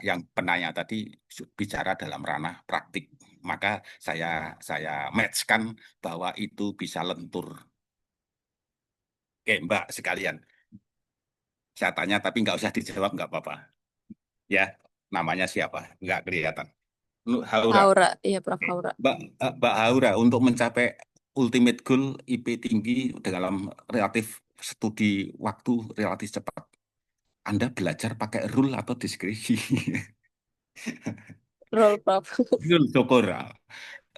yang penanya tadi bicara dalam ranah praktik. Maka saya matchkan bahwa itu bisa lentur. Oke, Mbak sekalian. Saya tanya tapi nggak usah dijawab nggak apa-apa. Ya, namanya siapa? Nggak kelihatan. Haura. Aura, iya Prof Aura. Mbak Haura, untuk mencapai ultimate goal IP tinggi dalam relatif studi waktu relatif cepat, Anda belajar pakai rule atau diskresi? Roll Prof. Rule syukur.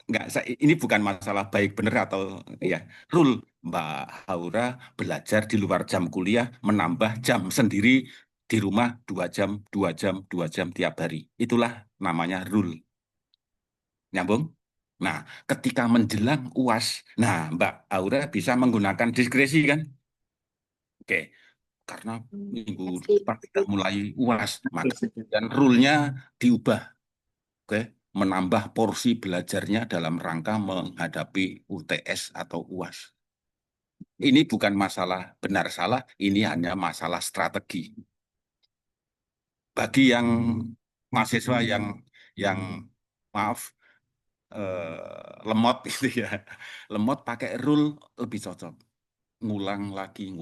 Nggak, ini bukan masalah baik benar atau ya. Rule, Mbak Haura belajar di luar jam kuliah, menambah jam sendiri di rumah 2 jam, 2 jam, 2 jam tiap hari. Itulah namanya rule. Nyambung? Nah, ketika menjelang UAS, nah Mbak Aura bisa menggunakan diskresi kan? Oke, karena minggu depan kita mulai UAS, maka dan rule-nya diubah, oke, menambah porsi belajarnya dalam rangka menghadapi UTS atau UAS. Ini bukan masalah benar salah, ini hanya masalah strategi. Bagi yang mahasiswa yang maaf lemot gitu ya, lemot pakai rule lebih cocok. Ngulang lagi,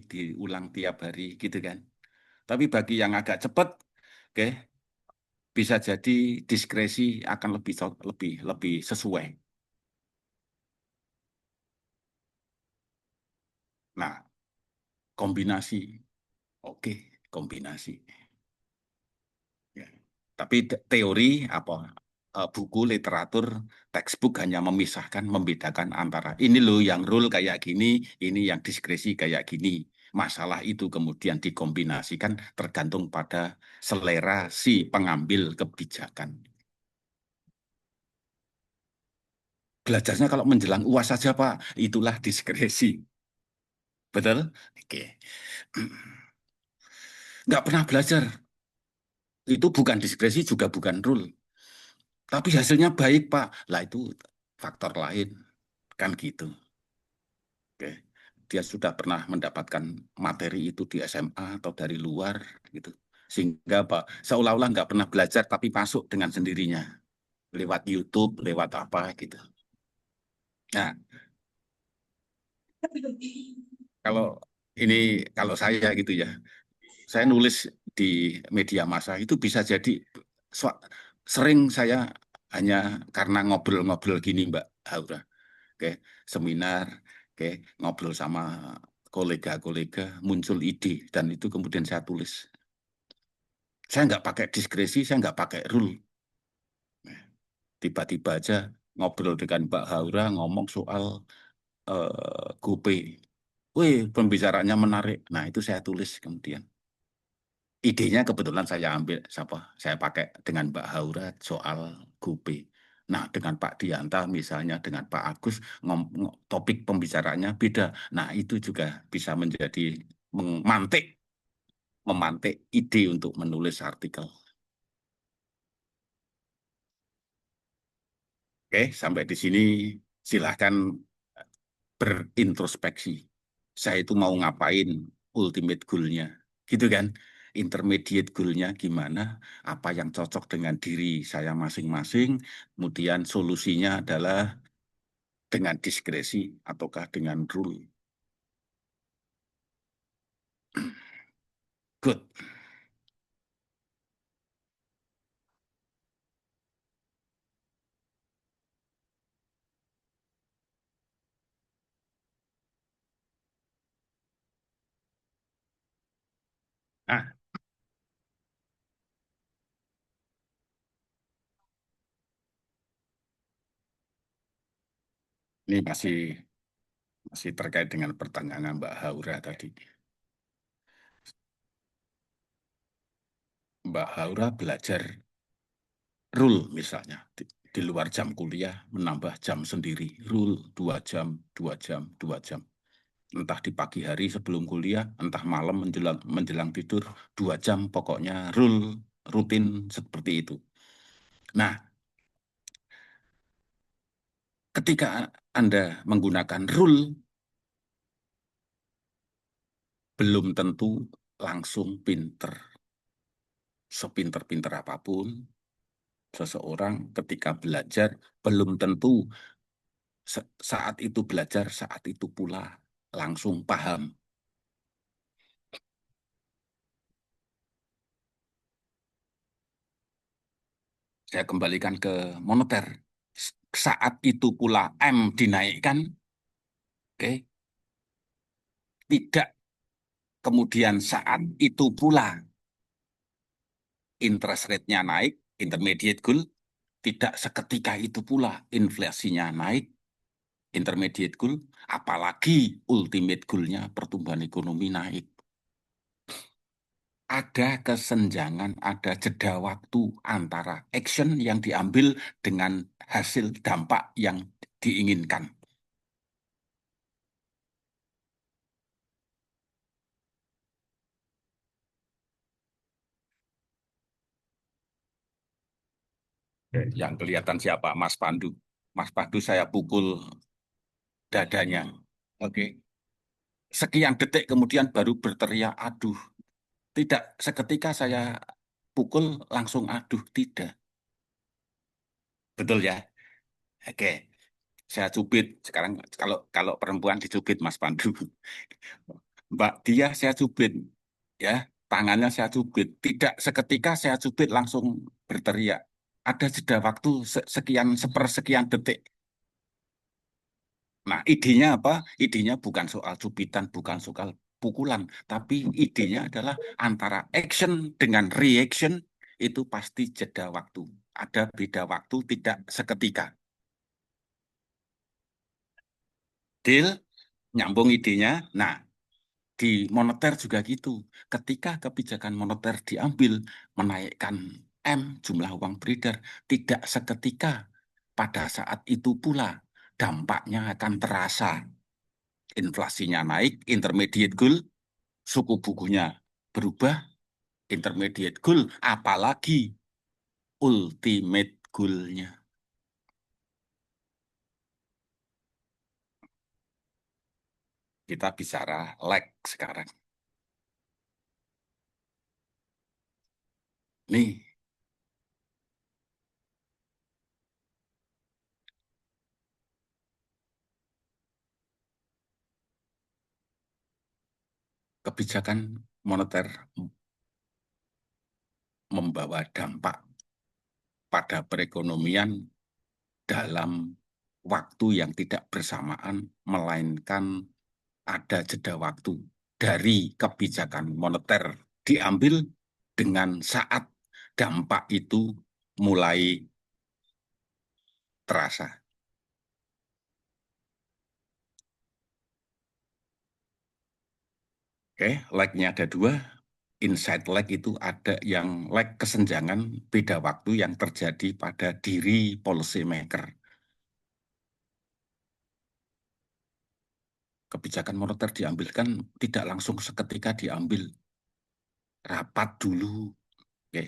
diulang tiap hari gitu kan. Tapi bagi yang agak cepat, oke, bisa jadi diskresi akan lebih lebih lebih sesuai. Nah, kombinasi, oke, kombinasi. Ya. Tapi teori apa buku literatur textbook hanya memisahkan membedakan antara ini loh yang rule kayak gini, ini yang diskresi kayak gini. Masalah itu kemudian dikombinasikan tergantung pada selera si pengambil kebijakan. Belajarnya kalau menjelang UAS saja, Pak, itulah diskresi. Betul? Oke. Nggak pernah belajar. Itu bukan diskresi, juga bukan rule. Tapi hasilnya baik, Pak. Lah itu faktor lain. Kan gitu. Oke. Dia sudah pernah mendapatkan materi itu di SMA atau dari luar gitu. Sehingga Pak, seolah-olah nggak pernah belajar tapi masuk dengan sendirinya. Lewat YouTube, lewat apa gitu. Nah, kalau ini kalau saya gitu ya, saya nulis di media massa itu bisa jadi so- sering saya hanya karena ngobrol-ngobrol gini Mbak Haura, oke, seminar, oke, ngobrol sama kolega-kolega muncul ide dan itu kemudian saya tulis. Saya nggak pakai diskresi, saya nggak pakai rule. Tiba-tiba aja ngobrol dengan Mbak Haura ngomong soal GoPay. Wih, pembicaranya menarik. Nah, itu saya tulis kemudian. Idenya kebetulan saya ambil, saya pakai dengan Mbak Haura soal GoPay. Nah, dengan Pak Dianta misalnya, dengan Pak Agus, topik pembicaranya beda. Nah, itu juga bisa menjadi memantik, memantik ide untuk menulis artikel. Oke, sampai di sini silahkan berintrospeksi. Saya itu mau ngapain, ultimate goal-nya. Gitu kan? Intermediate goal-nya gimana, apa yang cocok dengan diri saya masing-masing, kemudian solusinya adalah dengan diskresi ataukah dengan rule. Good. Nah, ini masih masih terkait dengan pertanyaan Mbak Haura tadi. Mbak Haura belajar rule misalnya di luar jam kuliah menambah jam sendiri, rule 2 jam, 2 jam, 2 jam. Entah di pagi hari sebelum kuliah, entah malam menjelang menjelang tidur, 2 jam pokoknya rule rutin seperti itu. Nah, ketika Anda menggunakan rule, belum tentu langsung pinter. Sepinter-pinter apapun, seseorang ketika belajar belum tentu saat itu belajar, saat itu pula langsung paham. Saya kembalikan ke moneter. Saat itu pula M dinaikkan, oke, tidak kemudian saat itu pula interest rate-nya naik, intermediate goal, tidak seketika itu pula inflasinya naik, intermediate goal, apalagi ultimate goal-nya pertumbuhan ekonomi naik. Ada kesenjangan, ada jeda waktu antara action yang diambil dengan hasil dampak yang diinginkan. Yang kelihatan siapa? Mas Pandu. Mas Pandu saya pukul dadanya. Oke. Sekian detik kemudian baru berteriak, aduh. Tidak seketika saya pukul langsung aduh, tidak. Betul ya? Oke. Saya cubit. Sekarang kalau kalau perempuan dicubit Mas Pandu. Mbak dia saya cubit. Ya, tangannya saya cubit. Tidak seketika saya cubit langsung berteriak. Ada jeda waktu sekian sepersekian detik. Nah, idenya apa? Idenya bukan soal cubitan, bukan soal pukulan, tapi idenya adalah antara action dengan reaction itu pasti jeda waktu. Ada beda waktu, tidak seketika. Deal, nyambung idenya. Nah, di moneter juga gitu. Ketika kebijakan moneter diambil, menaikkan M, jumlah uang beredar, tidak seketika. Pada saat itu pula, dampaknya akan terasa. Inflasinya naik, intermediate goal, suku bukunya berubah, intermediate goal, apalagi ultimate goal-nya. Kita bicara lag sekarang. Nih, kebijakan moneter membawa dampak pada perekonomian dalam waktu yang tidak bersamaan, melainkan ada jeda waktu dari kebijakan moneter diambil dengan saat dampak itu mulai terasa. Oke, lag-nya ada dua. Inside lag itu ada yang lag kesenjangan beda waktu yang terjadi pada diri policy maker. Kebijakan moneter diambil kan tidak langsung seketika diambil. Rapat dulu. Oke.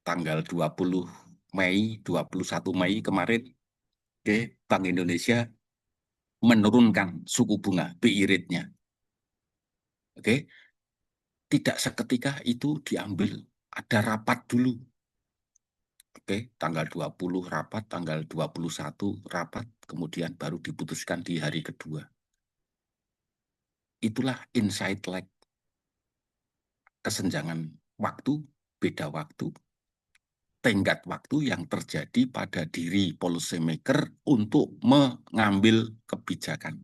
Tanggal 20 Mei, 21 Mei kemarin, oke, Bank Indonesia menurunkan suku bunga BI rate-nya. Oke, tidak seketika itu diambil. Ada rapat dulu. Oke, tanggal 20 rapat, tanggal 21 rapat, kemudian baru diputuskan di hari kedua. Itulah inside lag, kesenjangan waktu, beda waktu, tenggat waktu yang terjadi pada diri policy maker untuk mengambil kebijakan.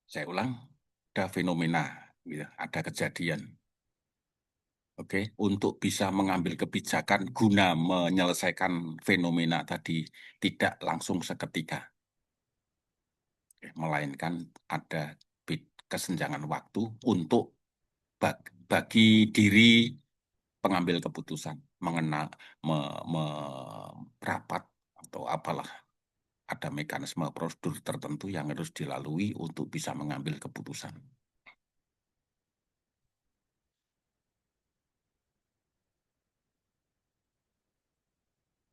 Saya ulang, ada fenomena, gitu, ada kejadian. Oke, untuk bisa mengambil kebijakan guna menyelesaikan fenomena tadi tidak langsung seketika, melainkan ada kesenjangan waktu untuk bagi diri pengambil keputusan mengenal rapat atau apalah, ada mekanisme prosedur tertentu yang harus dilalui untuk bisa mengambil keputusan.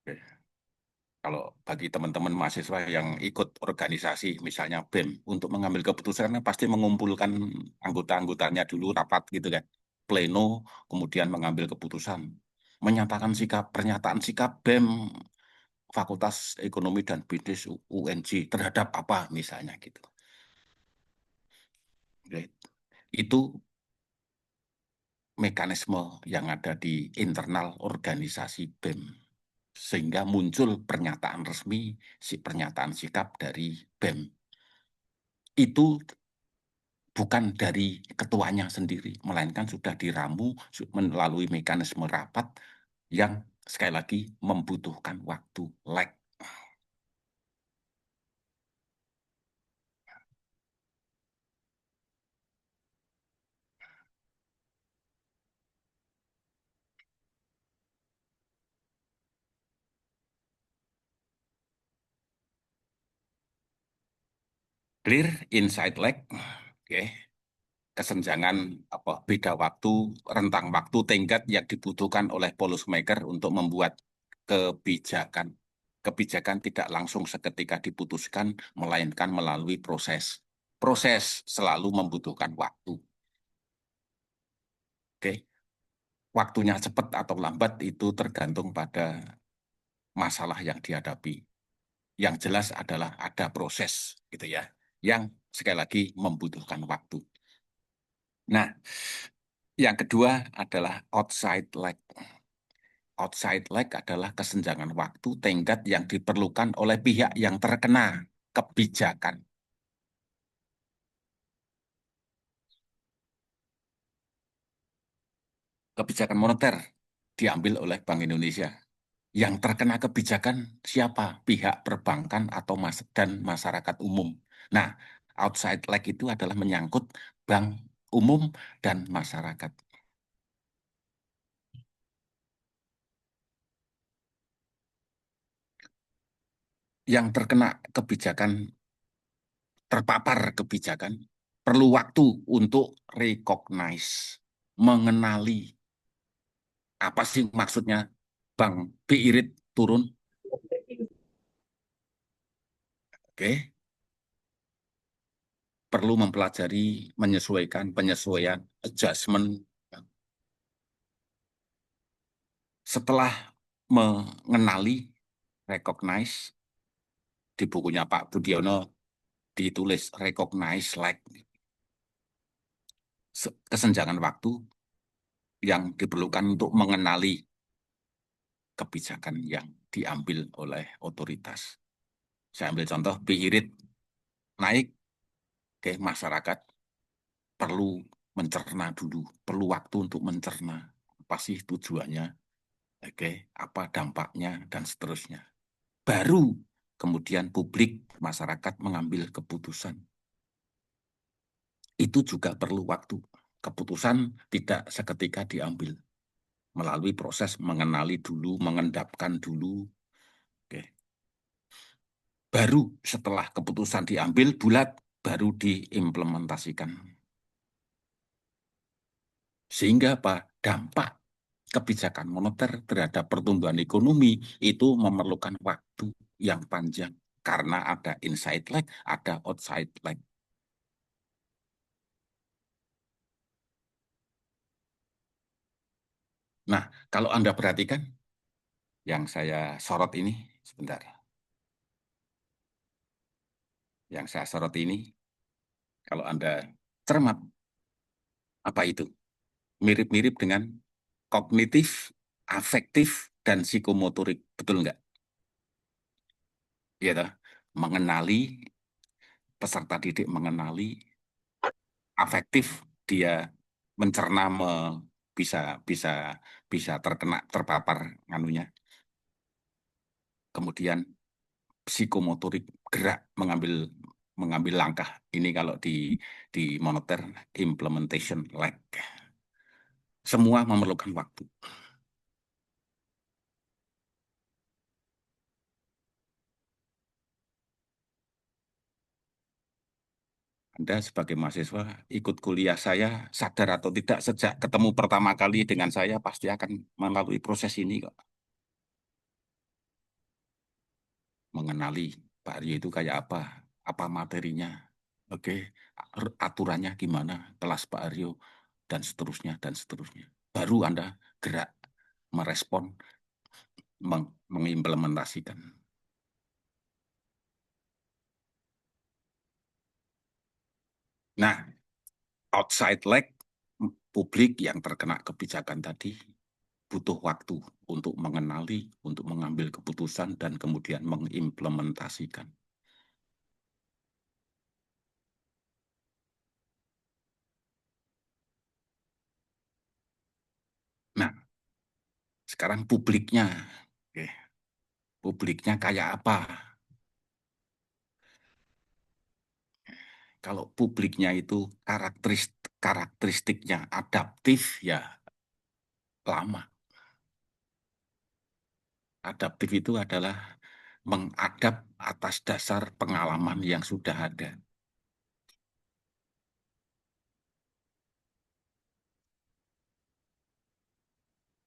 Oke. Kalau bagi teman-teman mahasiswa yang ikut organisasi, misalnya BEM, untuk mengambil keputusan pasti mengumpulkan anggota-anggotanya dulu rapat gitu kan, pleno, kemudian mengambil keputusan, menyatakan sikap, pernyataan sikap BEM Fakultas Ekonomi dan Bisnis UNJ terhadap apa misalnya gitu. Itu mekanisme yang ada di internal organisasi BEM. Sehingga muncul pernyataan resmi, pernyataan sikap dari BEM. Itu bukan dari ketuanya sendiri, melainkan sudah diramu melalui mekanisme rapat yang sekali lagi membutuhkan waktu lag. Clear inside lag, oke. Kesenjangan apa beda waktu, rentang waktu tenggat yang dibutuhkan oleh policy maker untuk membuat kebijakan. Kebijakan tidak langsung seketika diputuskan, melainkan melalui proses. Proses selalu membutuhkan waktu. Oke, waktunya cepat atau lambat itu tergantung pada masalah yang dihadapi. Yang jelas adalah ada proses, gitu ya, yang sekali lagi membutuhkan waktu. Nah, yang kedua adalah outside lag. Outside lag adalah kesenjangan waktu tenggat yang diperlukan oleh pihak yang terkena kebijakan. Kebijakan moneter diambil oleh Bank Indonesia. Yang terkena kebijakan siapa? Pihak perbankan atau dan masyarakat umum. Nah, outside lag itu adalah menyangkut bank umum dan masyarakat. Yang terkena kebijakan, terpapar kebijakan, perlu waktu untuk recognize, mengenali apa sih maksudnya Bank BI rate turun. Oke, perlu mempelajari, menyesuaikan, penyesuaian, adjustment. Setelah mengenali, recognize, di bukunya Pak Budiono ditulis recognize like kesenjangan waktu yang diperlukan untuk mengenali kebijakan yang diambil oleh otoritas. Saya ambil contoh, bi irit naik, oke, masyarakat perlu mencerna dulu, perlu waktu untuk mencerna apa sih tujuannya, oke, apa dampaknya dan seterusnya. Baru kemudian publik, masyarakat mengambil keputusan. Itu juga perlu waktu. Keputusan tidak seketika diambil, melalui proses mengenali dulu, mengendapkan dulu. Oke. Baru setelah keputusan diambil bulat, baru diimplementasikan. Sehingga apa? Dampak kebijakan moneter terhadap pertumbuhan ekonomi itu memerlukan waktu yang panjang karena ada inside lag, ada outside lag. Nah, kalau Anda perhatikan yang saya sorot ini, sebentar. Yang saya sorot ini, kalau Anda cermat, apa itu? Mirip-mirip dengan kognitif, afektif, dan psikomotorik. Betul nggak? Iya toh? Mengenali, peserta didik mengenali, afektif, dia mencerna, bisa bisa bisa terkena, terpapar nganunya. Kemudian psikomotorik, gerak, mengambil mengambil langkah. Ini kalau di moneter implementation lag. Semua memerlukan waktu. Anda sebagai mahasiswa ikut kuliah saya, sadar atau tidak, sejak ketemu pertama kali dengan saya pasti akan melalui proses ini kok. Mengenali Pak Aryo itu kayak apa materinya, oke, aturannya gimana, kelas Pak Aryo, dan seterusnya, dan seterusnya. Baru Anda gerak, merespon, mengimplementasikan. Nah, outside lag, publik yang terkena kebijakan tadi butuh waktu untuk mengenali, untuk mengambil keputusan, dan kemudian mengimplementasikan. Nah, sekarang publiknya, oke, publiknya kayak apa? Kalau publiknya itu karakteristiknya adaptif, ya lama. Adaptif itu adalah mengadap atas dasar pengalaman yang sudah ada.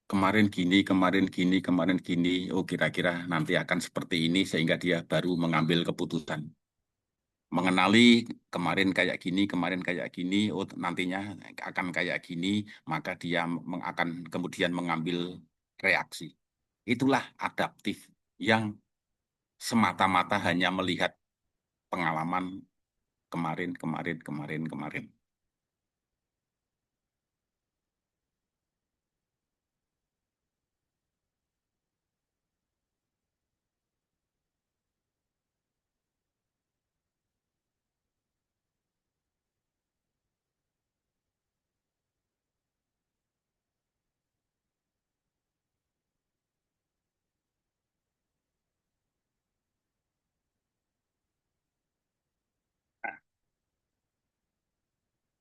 Kemarin gini, kemarin gini, kemarin gini, oh kira-kira nanti akan seperti ini, sehingga dia baru mengambil keputusan. Mengenali kemarin kayak gini, kemarin kayak gini, oh nantinya akan kayak gini, maka dia akan kemudian mengambil reaksi. Itulah adaptif yang semata-mata hanya melihat pengalaman kemarin, kemarin, kemarin, kemarin.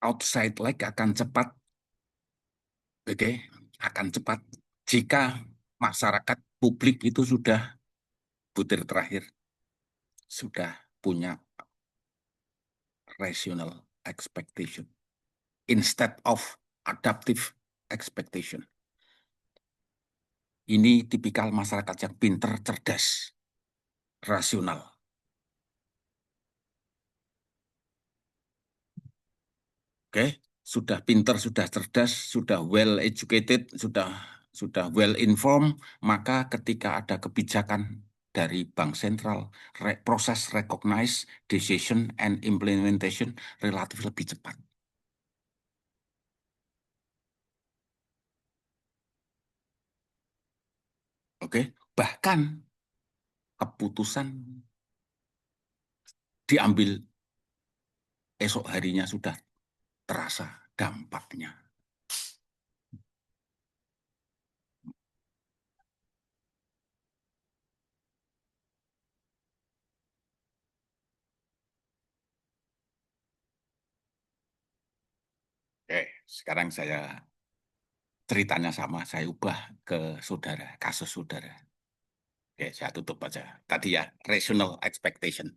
Outside lag akan cepat, oke, akan cepat jika masyarakat publik itu sudah butir terakhir, sudah punya rational expectation instead of adaptive expectation. Ini tipikal masyarakat yang pinter, cerdas, rasional. Oke, sudah pinter, sudah cerdas, sudah well educated, sudah well informed, maka ketika ada kebijakan dari bank sentral, proses recognize, decision, and implementation relatif lebih cepat. Oke, bahkan keputusan diambil esok harinya sudah terasa dampaknya. Oke, sekarang saya ceritanya sama, saya ubah ke saudara, kasus saudara. Oke, saya tutup aja. Tadi ya, rational expectation.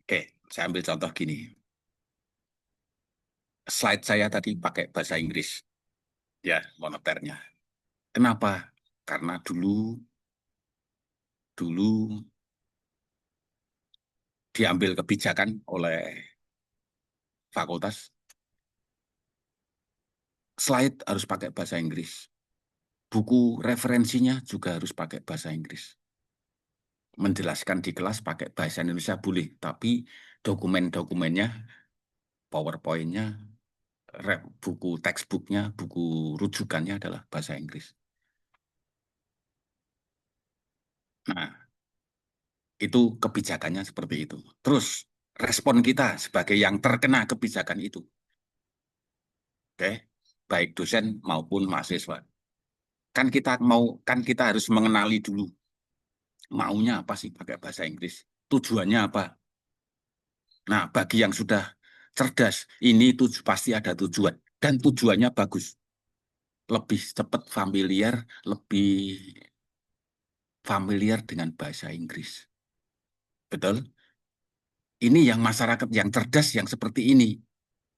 Oke, saya ambil contoh gini. Slide saya tadi pakai bahasa Inggris, ya, moneternya. Kenapa? Karena dulu diambil kebijakan oleh fakultas, slide harus pakai bahasa Inggris. Buku referensinya juga harus pakai bahasa Inggris. Menjelaskan di kelas pakai bahasa Indonesia boleh, tapi dokumen-dokumennya, PowerPoint-nya, buku textbooknya, buku rujukannya adalah bahasa Inggris. Nah, itu kebijakannya seperti itu. Terus, respon kita sebagai yang terkena kebijakan itu. Oke, baik dosen maupun mahasiswa. Kan kita harus mengenali dulu maunya apa sih pakai bahasa Inggris. Tujuannya apa? Nah, bagi yang sudah cerdas, ini pasti ada tujuan. Dan tujuannya bagus. Lebih cepat lebih familiar dengan bahasa Inggris. Betul? Ini yang masyarakat yang cerdas yang seperti ini.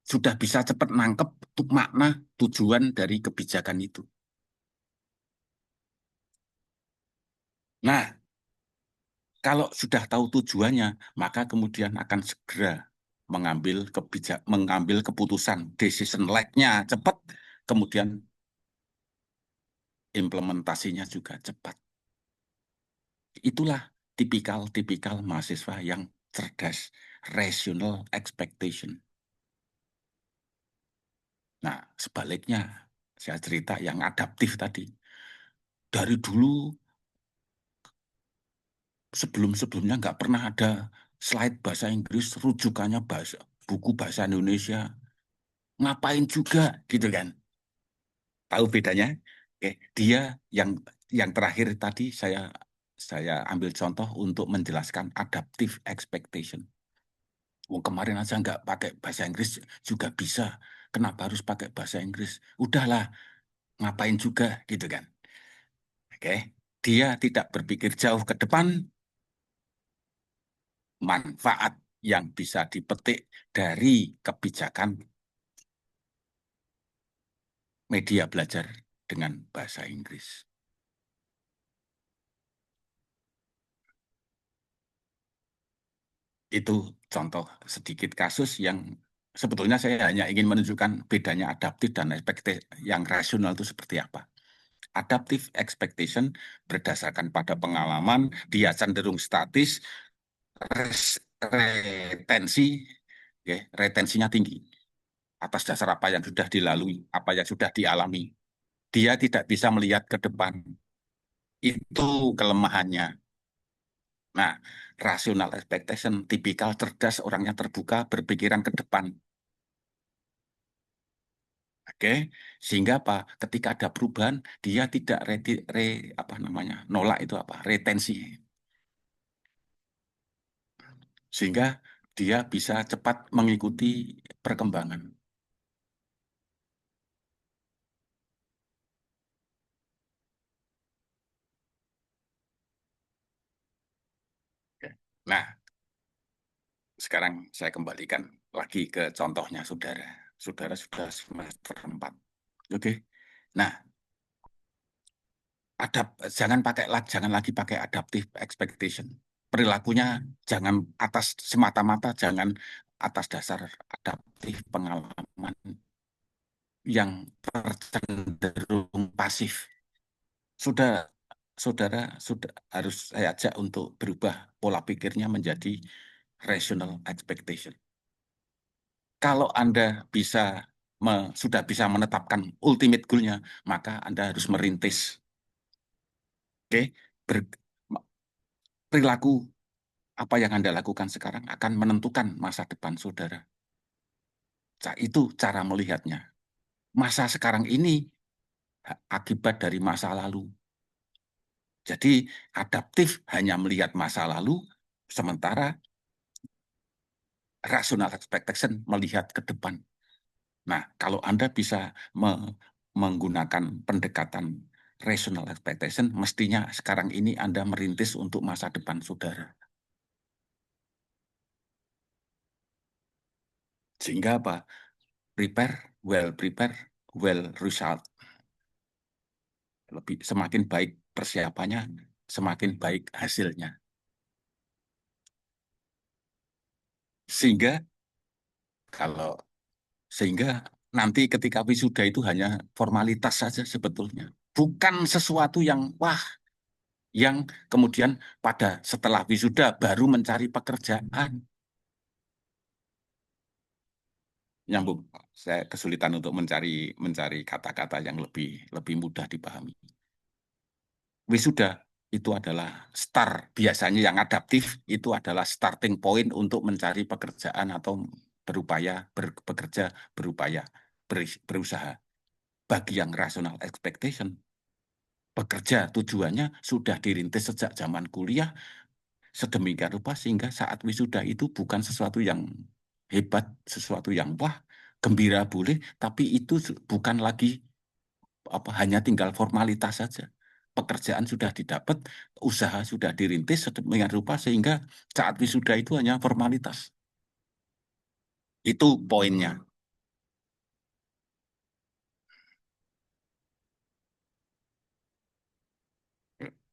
Sudah bisa cepat nangkep makna tujuan dari kebijakan itu. Nah, kalau sudah tahu tujuannya, maka kemudian akan segera mengambil keputusan, decision lag-nya cepat, kemudian implementasinya juga cepat. Itulah tipikal mahasiswa yang cerdas, rational expectation. Nah, sebaliknya, saya cerita yang adaptif tadi. Dari dulu, sebelum-sebelumnya nggak pernah ada slide bahasa Inggris, rujukannya buku bahasa Indonesia. Ngapain juga, gitu kan? Tahu bedanya? Oke, dia yang yang terakhir tadi saya ambil contoh untuk menjelaskan adaptive expectation. Wong kemarin aja nggak pakai bahasa Inggris juga bisa. Kenapa harus pakai bahasa Inggris? Udahlah, ngapain juga, gitu kan? Oke, dia tidak berpikir jauh ke depan, manfaat yang bisa dipetik dari kebijakan media belajar dengan bahasa Inggris. Itu contoh sedikit kasus yang sebetulnya saya hanya ingin menunjukkan bedanya adaptif dan ekspektasi yang rasional itu seperti apa. Adaptive expectation berdasarkan pada pengalaman, dia cenderung statis, retensi, ya, retensinya tinggi atas dasar apa yang sudah dilalui, apa yang sudah dialami. Dia tidak bisa melihat ke depan. Itu kelemahannya. Nah, rational expectation, tipikal cerdas, orangnya terbuka, berpikiran ke depan. Oke, sehingga apa? Ketika ada perubahan, dia tidak apa namanya, nolak itu apa? Retensi. Sehingga dia bisa cepat mengikuti perkembangan. Oke. Nah, sekarang saya kembalikan lagi ke contohnya saudara. Saudara sudah semester 4. Oke. Nah, jangan lagi pakai adaptive expectation. Perilakunya jangan jangan atas dasar adaptif pengalaman yang tercenderung pasif. Sudah saudara sudah harus saya ajak untuk berubah pola pikirnya menjadi rational expectation. Kalau Anda sudah bisa menetapkan ultimate goal-nya, maka Anda harus merintis. Oke, perilaku apa yang Anda lakukan sekarang akan menentukan masa depan saudara. Itu cara melihatnya. Masa sekarang ini akibat dari masa lalu. Jadi adaptif hanya melihat masa lalu, sementara rational expectation melihat ke depan. Nah, kalau Anda bisa menggunakan pendekatan rational expectation, mestinya sekarang ini Anda merintis untuk masa depan saudara. Sehingga apa? Prepare, well result. Semakin baik persiapannya, semakin baik hasilnya. Sehingga kalau sehingga nanti ketika wisuda itu hanya formalitas saja sebetulnya. Bukan sesuatu yang wah, yang kemudian pada setelah wisuda baru mencari pekerjaan. Nyambung. Saya kesulitan untuk mencari kata-kata yang lebih lebih mudah dipahami. Wisuda itu adalah biasanya yang adaptif itu adalah starting point untuk mencari pekerjaan atau bekerja, berupaya, berusaha. Bagi yang rational expectation, bekerja tujuannya sudah dirintis sejak zaman kuliah, sedemikian rupa sehingga saat wisuda itu bukan sesuatu yang hebat, sesuatu yang wah, gembira boleh, tapi itu bukan lagi hanya tinggal formalitas saja. Pekerjaan sudah didapat, usaha sudah dirintis sedemikian rupa sehingga saat wisuda itu hanya formalitas. Itu poinnya.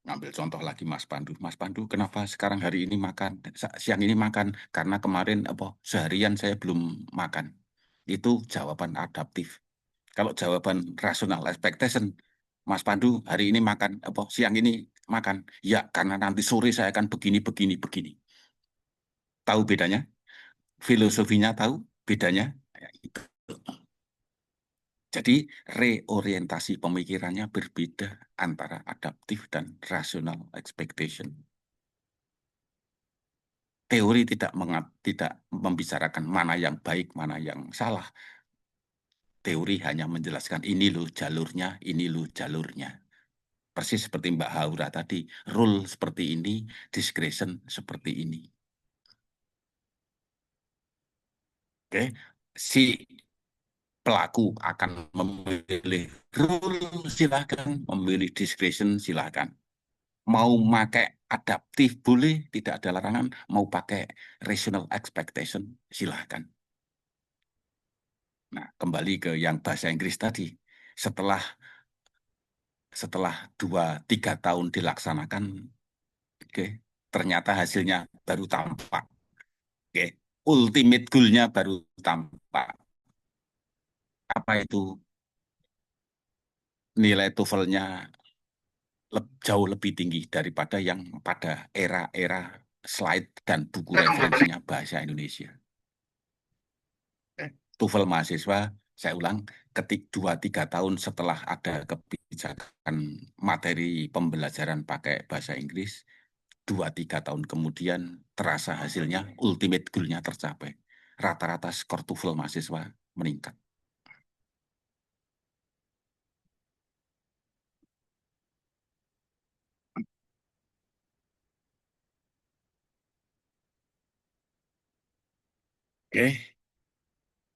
Ngambil contoh lagi Mas Pandu. Mas Pandu, kenapa sekarang hari ini makan, siang ini makan? Karena kemarin seharian saya belum makan. Itu jawaban adaptif. Kalau jawaban rational expectation, Mas Pandu hari ini makan, siang ini makan. Ya, karena nanti sore saya akan begini, begini, begini. Tahu bedanya? Filosofinya tahu bedanya? Ya, itu. Jadi reorientasi pemikirannya berbeda antara adaptif dan rational expectation. Teori tidak membicarakan mana yang baik, mana yang salah. Teori hanya menjelaskan ini loh jalurnya, ini loh jalurnya. Persis seperti Mbak Haura tadi, rule seperti ini, discretion seperti ini. Oke, si pelaku akan memilih rule silakan, memilih discretion silakan. Mau pakai adaptif boleh, tidak ada larangan. Mau pakai rational expectation silakan. Nah, kembali ke yang bahasa Inggris tadi. Setelah setelah 2-3 tahun dilaksanakan, oke, ternyata hasilnya baru tampak. Oke, ultimate goal-nya baru tampak. Apa itu? Nilai TOEFL-nya jauh lebih tinggi daripada yang pada era-era slide dan buku referensinya bahasa Indonesia. TOEFL mahasiswa, saya ulang, 2-3 tahun setelah ada kebijakan materi pembelajaran pakai bahasa Inggris, 2-3 tahun kemudian terasa hasilnya, ultimate goal-nya tercapai. Rata-rata skor TOEFL mahasiswa meningkat. Oke,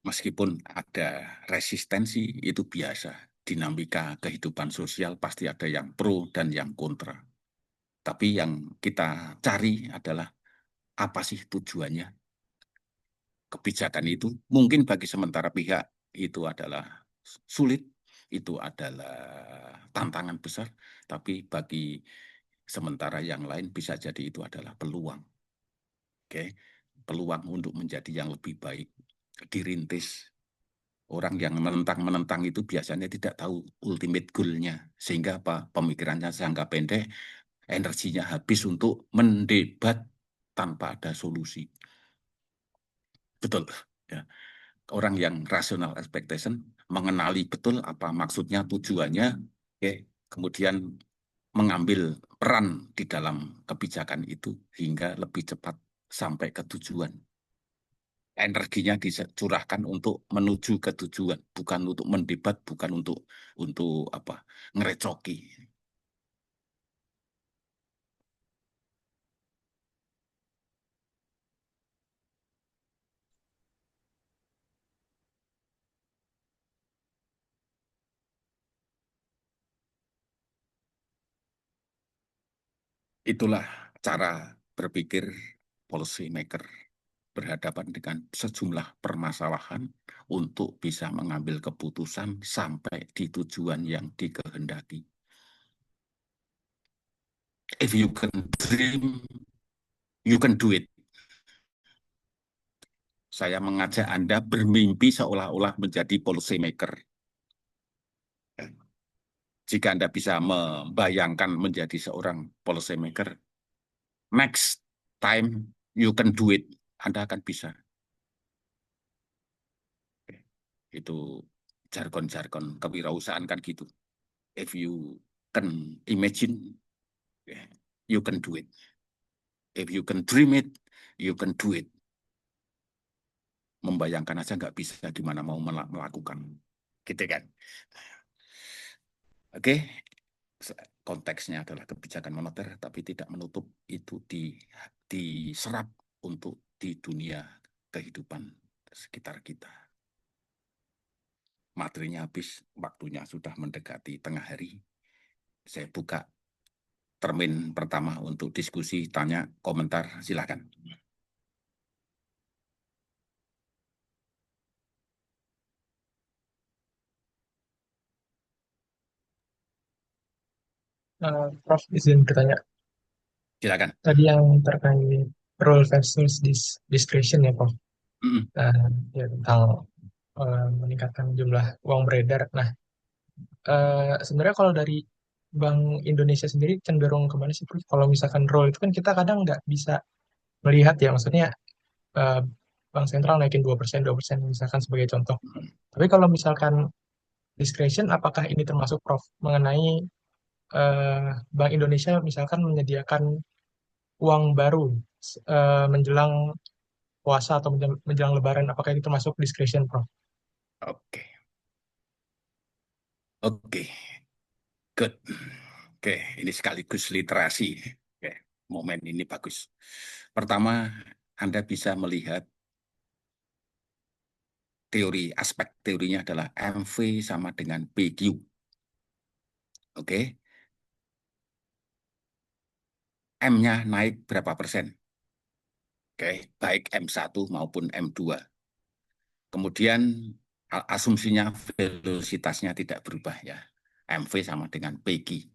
meskipun ada resistensi, itu biasa. Dinamika kehidupan sosial pasti ada yang pro dan yang kontra. Tapi yang kita cari adalah apa sih tujuannya kebijakan itu. Mungkin bagi sementara pihak itu adalah sulit, itu adalah tantangan besar, tapi bagi sementara yang lain bisa jadi itu adalah peluang. Oke, peluang untuk menjadi yang lebih baik, dirintis. Orang yang menentang-menentang itu biasanya tidak tahu ultimate goal-nya. Sehingga apa? Pemikirannya jangka pendek, energinya habis untuk mendebat tanpa ada solusi. Betul. Ya. Orang yang rational expectation mengenali betul apa maksudnya, tujuannya, oke, kemudian mengambil peran di dalam kebijakan itu hingga lebih cepat sampai ke tujuan. Energinya dicurahkan untuk menuju ke tujuan, bukan untuk mendebat, bukan untuk apa, ngerecoki. Itulah cara berpikir policy maker berhadapan dengan sejumlah permasalahan untuk bisa mengambil keputusan sampai di tujuan yang dikehendaki. If you can dream, you can do it. Saya mengajak Anda bermimpi seolah-olah menjadi policy maker. Jika Anda bisa membayangkan menjadi seorang policy maker, next time you can do it. Anda akan bisa. Itu jargon-jargon kewirausahaan kan gitu. If you can imagine, you can do it. If you can dream it, you can do it. Membayangkan aja nggak bisa, gimana mau melakukan. Gitu kan. Oke, konteksnya adalah kebijakan moneter, tapi tidak menutup itu diserap untuk di dunia kehidupan sekitar kita. Materinya habis, waktunya sudah mendekati tengah hari. Saya buka termin pertama untuk diskusi, tanya, komentar, silakan. Prof, izin bertanya. Silakan. Tadi yang terkait role versus discretion ya, Prof. Ya, tentang meningkatkan jumlah uang beredar. Nah, sebenarnya kalau dari Bank Indonesia sendiri cenderung kemana sih, Prof? Kalau misalkan role itu kan kita kadang nggak bisa melihat ya, maksudnya eh, Bank Sentral naikin 2% misalkan sebagai contoh. Tapi kalau misalkan discretion, apakah ini termasuk, Prof, mengenai Bank Indonesia misalkan menyediakan uang baru menjelang puasa atau menjelang Lebaran, apakah itu termasuk discretion, Prof? Oke, oke, good. Oke, ini sekaligus literasi. Oke, momen ini bagus. Pertama, Anda bisa melihat teori, aspek teorinya adalah MV sama dengan PQ. Oke, M-nya naik berapa persen? Oke, baik M1 maupun M2. Kemudian asumsinya velositasnya tidak berubah ya. MV sama dengan PQ.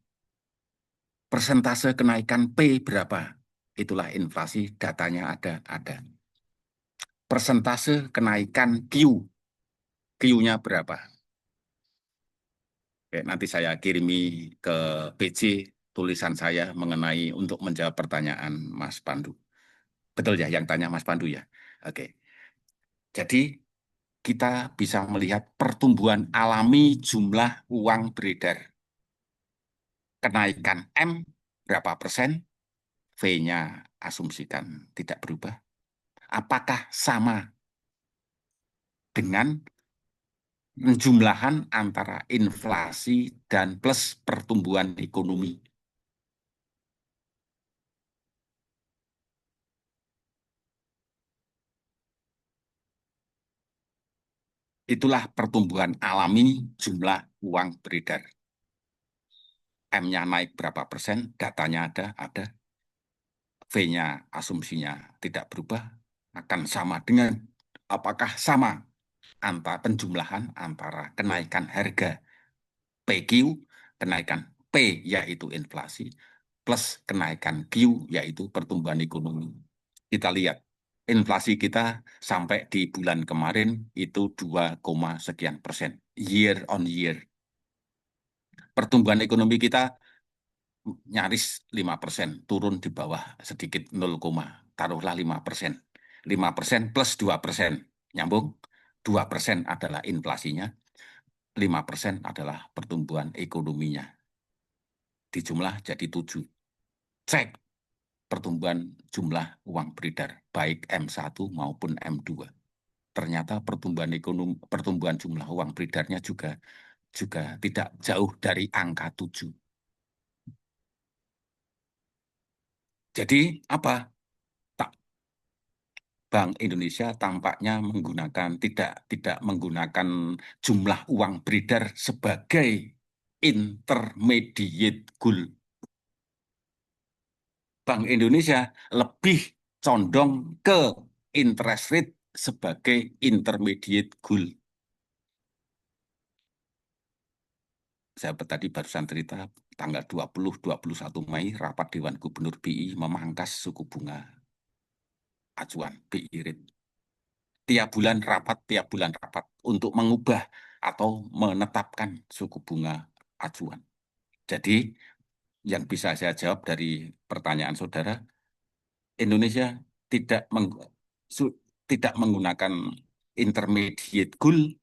Persentase kenaikan P berapa? Itulah inflasi, datanya ada. Persentase kenaikan Q, Q-nya berapa? Oke, nanti saya kirimi ke PJ tulisan saya mengenai untuk menjawab pertanyaan Mas Pandu. Betul ya yang tanya Mas Pandu ya? Oke. Jadi kita bisa melihat pertumbuhan alami jumlah uang beredar. Kenaikan M berapa persen? V-nya asumsikan tidak berubah. Apakah sama dengan penjumlahan antara inflasi dan plus pertumbuhan ekonomi? Itulah pertumbuhan alami jumlah uang beredar. M-nya naik berapa persen, datanya ada. V-nya asumsinya tidak berubah, akan sama dengan apakah sama antara penjumlahan antara kenaikan harga PQ, kenaikan P yaitu inflasi, plus kenaikan Q yaitu pertumbuhan ekonomi. Kita lihat inflasi kita sampai di bulan kemarin itu 2, sekian persen year on year. Pertumbuhan ekonomi kita nyaris 5%, turun di bawah sedikit 0, taruhlah 5%. 5% plus 2%, nyambung. 2% adalah inflasinya, 5% adalah pertumbuhan ekonominya. Dijumlah jadi 7. Cek pertumbuhan jumlah uang beredar, baik M1 maupun M2. Ternyata pertumbuhan jumlah uang beredarnya juga tidak jauh dari angka 7. Jadi apa? Bank Indonesia tampaknya tidak menggunakan jumlah uang beredar sebagai intermediate goal. Bank Indonesia lebih condong ke interest rate sebagai intermediate goal. Saya tadi barusan cerita tanggal 20-21 Mei rapat Dewan Gubernur BI memangkas suku bunga acuan BI rate. Tiap bulan rapat untuk mengubah atau menetapkan suku bunga acuan. Jadi yang bisa saya jawab dari pertanyaan saudara, Indonesia tidak menggunakan intermediate goal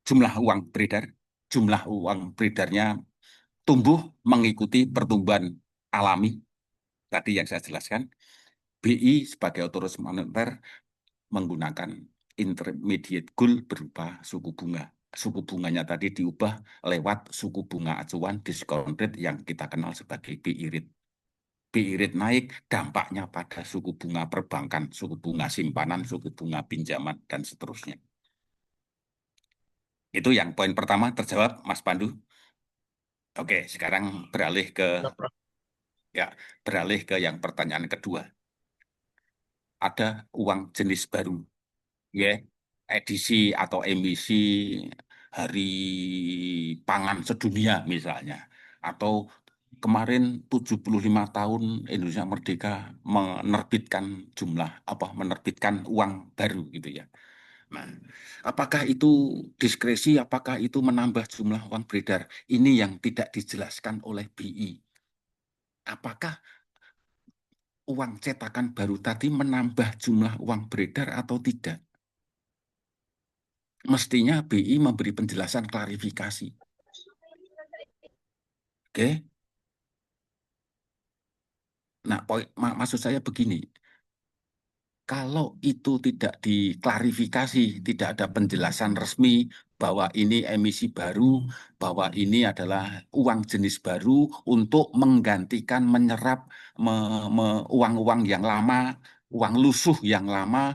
jumlah uang beredar. Jumlah uang beredarnya tumbuh mengikuti pertumbuhan alami. Tadi yang saya jelaskan, BI sebagai otoritas moneter menggunakan intermediate goal berupa suku bunga. Suku bunganya tadi diubah lewat suku bunga acuan discount rate yang kita kenal sebagai BI rate. BI rate naik, dampaknya pada suku bunga perbankan, suku bunga simpanan, suku bunga pinjaman, dan seterusnya. Itu yang poin pertama terjawab, Mas Pandu. Oke, sekarang beralih ke yang pertanyaan kedua. Ada uang jenis baru, ya, edisi atau emisi Hari Pangan Sedunia misalnya, atau kemarin 75 tahun Indonesia Merdeka menerbitkan uang baru gitu ya. Nah, apakah itu diskresi, apakah itu menambah jumlah uang beredar? Ini yang tidak dijelaskan oleh BI. Apakah uang cetakan baru tadi menambah jumlah uang beredar atau tidak? Mestinya BI memberi penjelasan klarifikasi. Oke? Nah, maksud saya begini. Kalau itu tidak diklarifikasi, tidak ada penjelasan resmi bahwa ini emisi baru, bahwa ini adalah uang jenis baru untuk menggantikan menyerap uang-uang yang lama, uang lusuh yang lama,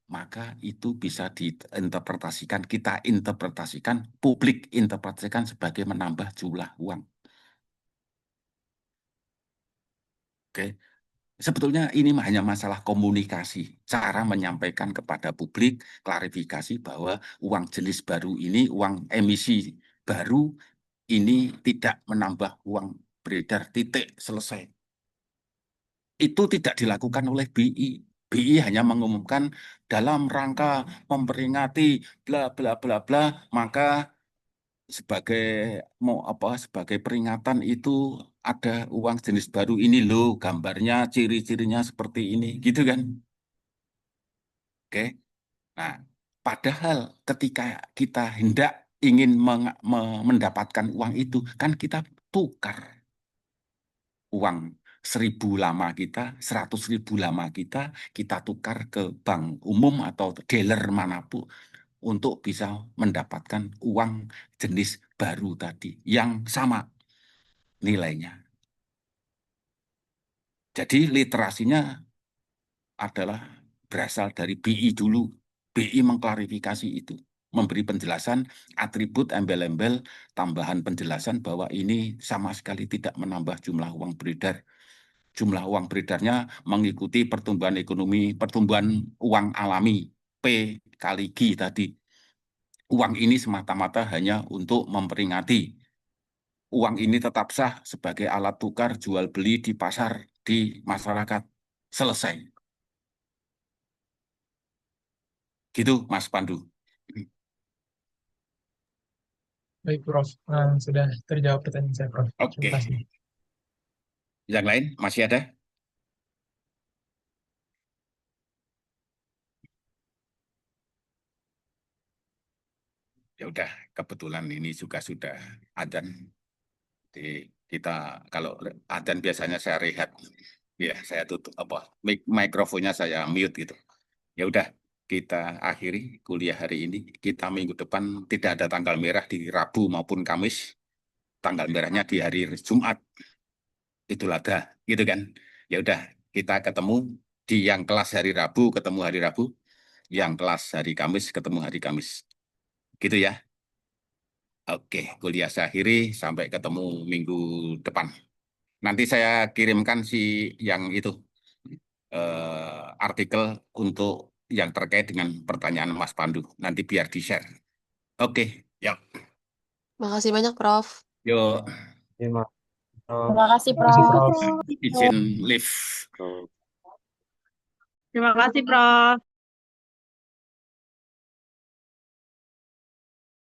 maka itu bisa diinterpretasikan, kita interpretasikan, publik interpretasikan sebagai menambah jumlah uang. Oke. Sebetulnya ini hanya masalah komunikasi, cara menyampaikan kepada publik, klarifikasi bahwa uang jenis baru ini, uang emisi baru ini tidak menambah uang beredar, titik, selesai. Itu tidak dilakukan oleh BI. BI hanya mengumumkan dalam rangka memperingati bla bla bla bla, maka sebagai peringatan itu ada uang jenis baru ini loh, gambarnya, ciri-cirinya seperti ini, gitu kan? Oke. Nah, padahal ketika kita hendak ingin mendapatkan uang itu, kan kita tukar uang 1.000 lama kita, 100.000 lama kita tukar ke bank umum atau dealer manapun untuk bisa mendapatkan uang jenis baru tadi yang sama nilainya. Jadi literasinya adalah berasal dari BI dulu. BI mengklarifikasi itu, memberi penjelasan, atribut, embel-embel, tambahan penjelasan bahwa ini sama sekali tidak menambah jumlah uang beredar. Jumlah uang beredarnya mengikuti pertumbuhan ekonomi, pertumbuhan uang alami, P kali G tadi. Uang ini semata-mata hanya untuk memperingati uang ini tetap sah sebagai alat tukar jual beli di pasar di masyarakat. Selesai. Gitu, Mas Pandu. Baik, Prof. Sudah terjawab pertanyaan saya, Prof. Terima Oke. kasih. Yang lain masih ada? Ya udah, kebetulan ini juga sudah adzan. Jadi kita kalau adzan biasanya saya rehat, ya saya tutup mikrofonnya saya mute gitu. Ya udah, kita akhiri kuliah hari ini. Kita minggu depan tidak ada tanggal merah di Rabu maupun Kamis. Tanggal merahnya di hari Jumat. Itulah ada, gitu kan. Ya udah, kita ketemu di yang kelas hari Rabu ketemu hari Rabu, yang kelas hari Kamis ketemu hari Kamis. Gitu ya. Oke, kuliah saya akhiri, sampai ketemu minggu depan. Nanti saya kirimkan yang itu artikel untuk yang terkait dengan pertanyaan Mas Pandu. Nanti biar di-share. Oke, yuk. Makasih banyak, Prof. Yuk, Terima Terima kasih, Terima kasih, Prof. Prof. izin live. kasih. Terima kasih, Prof.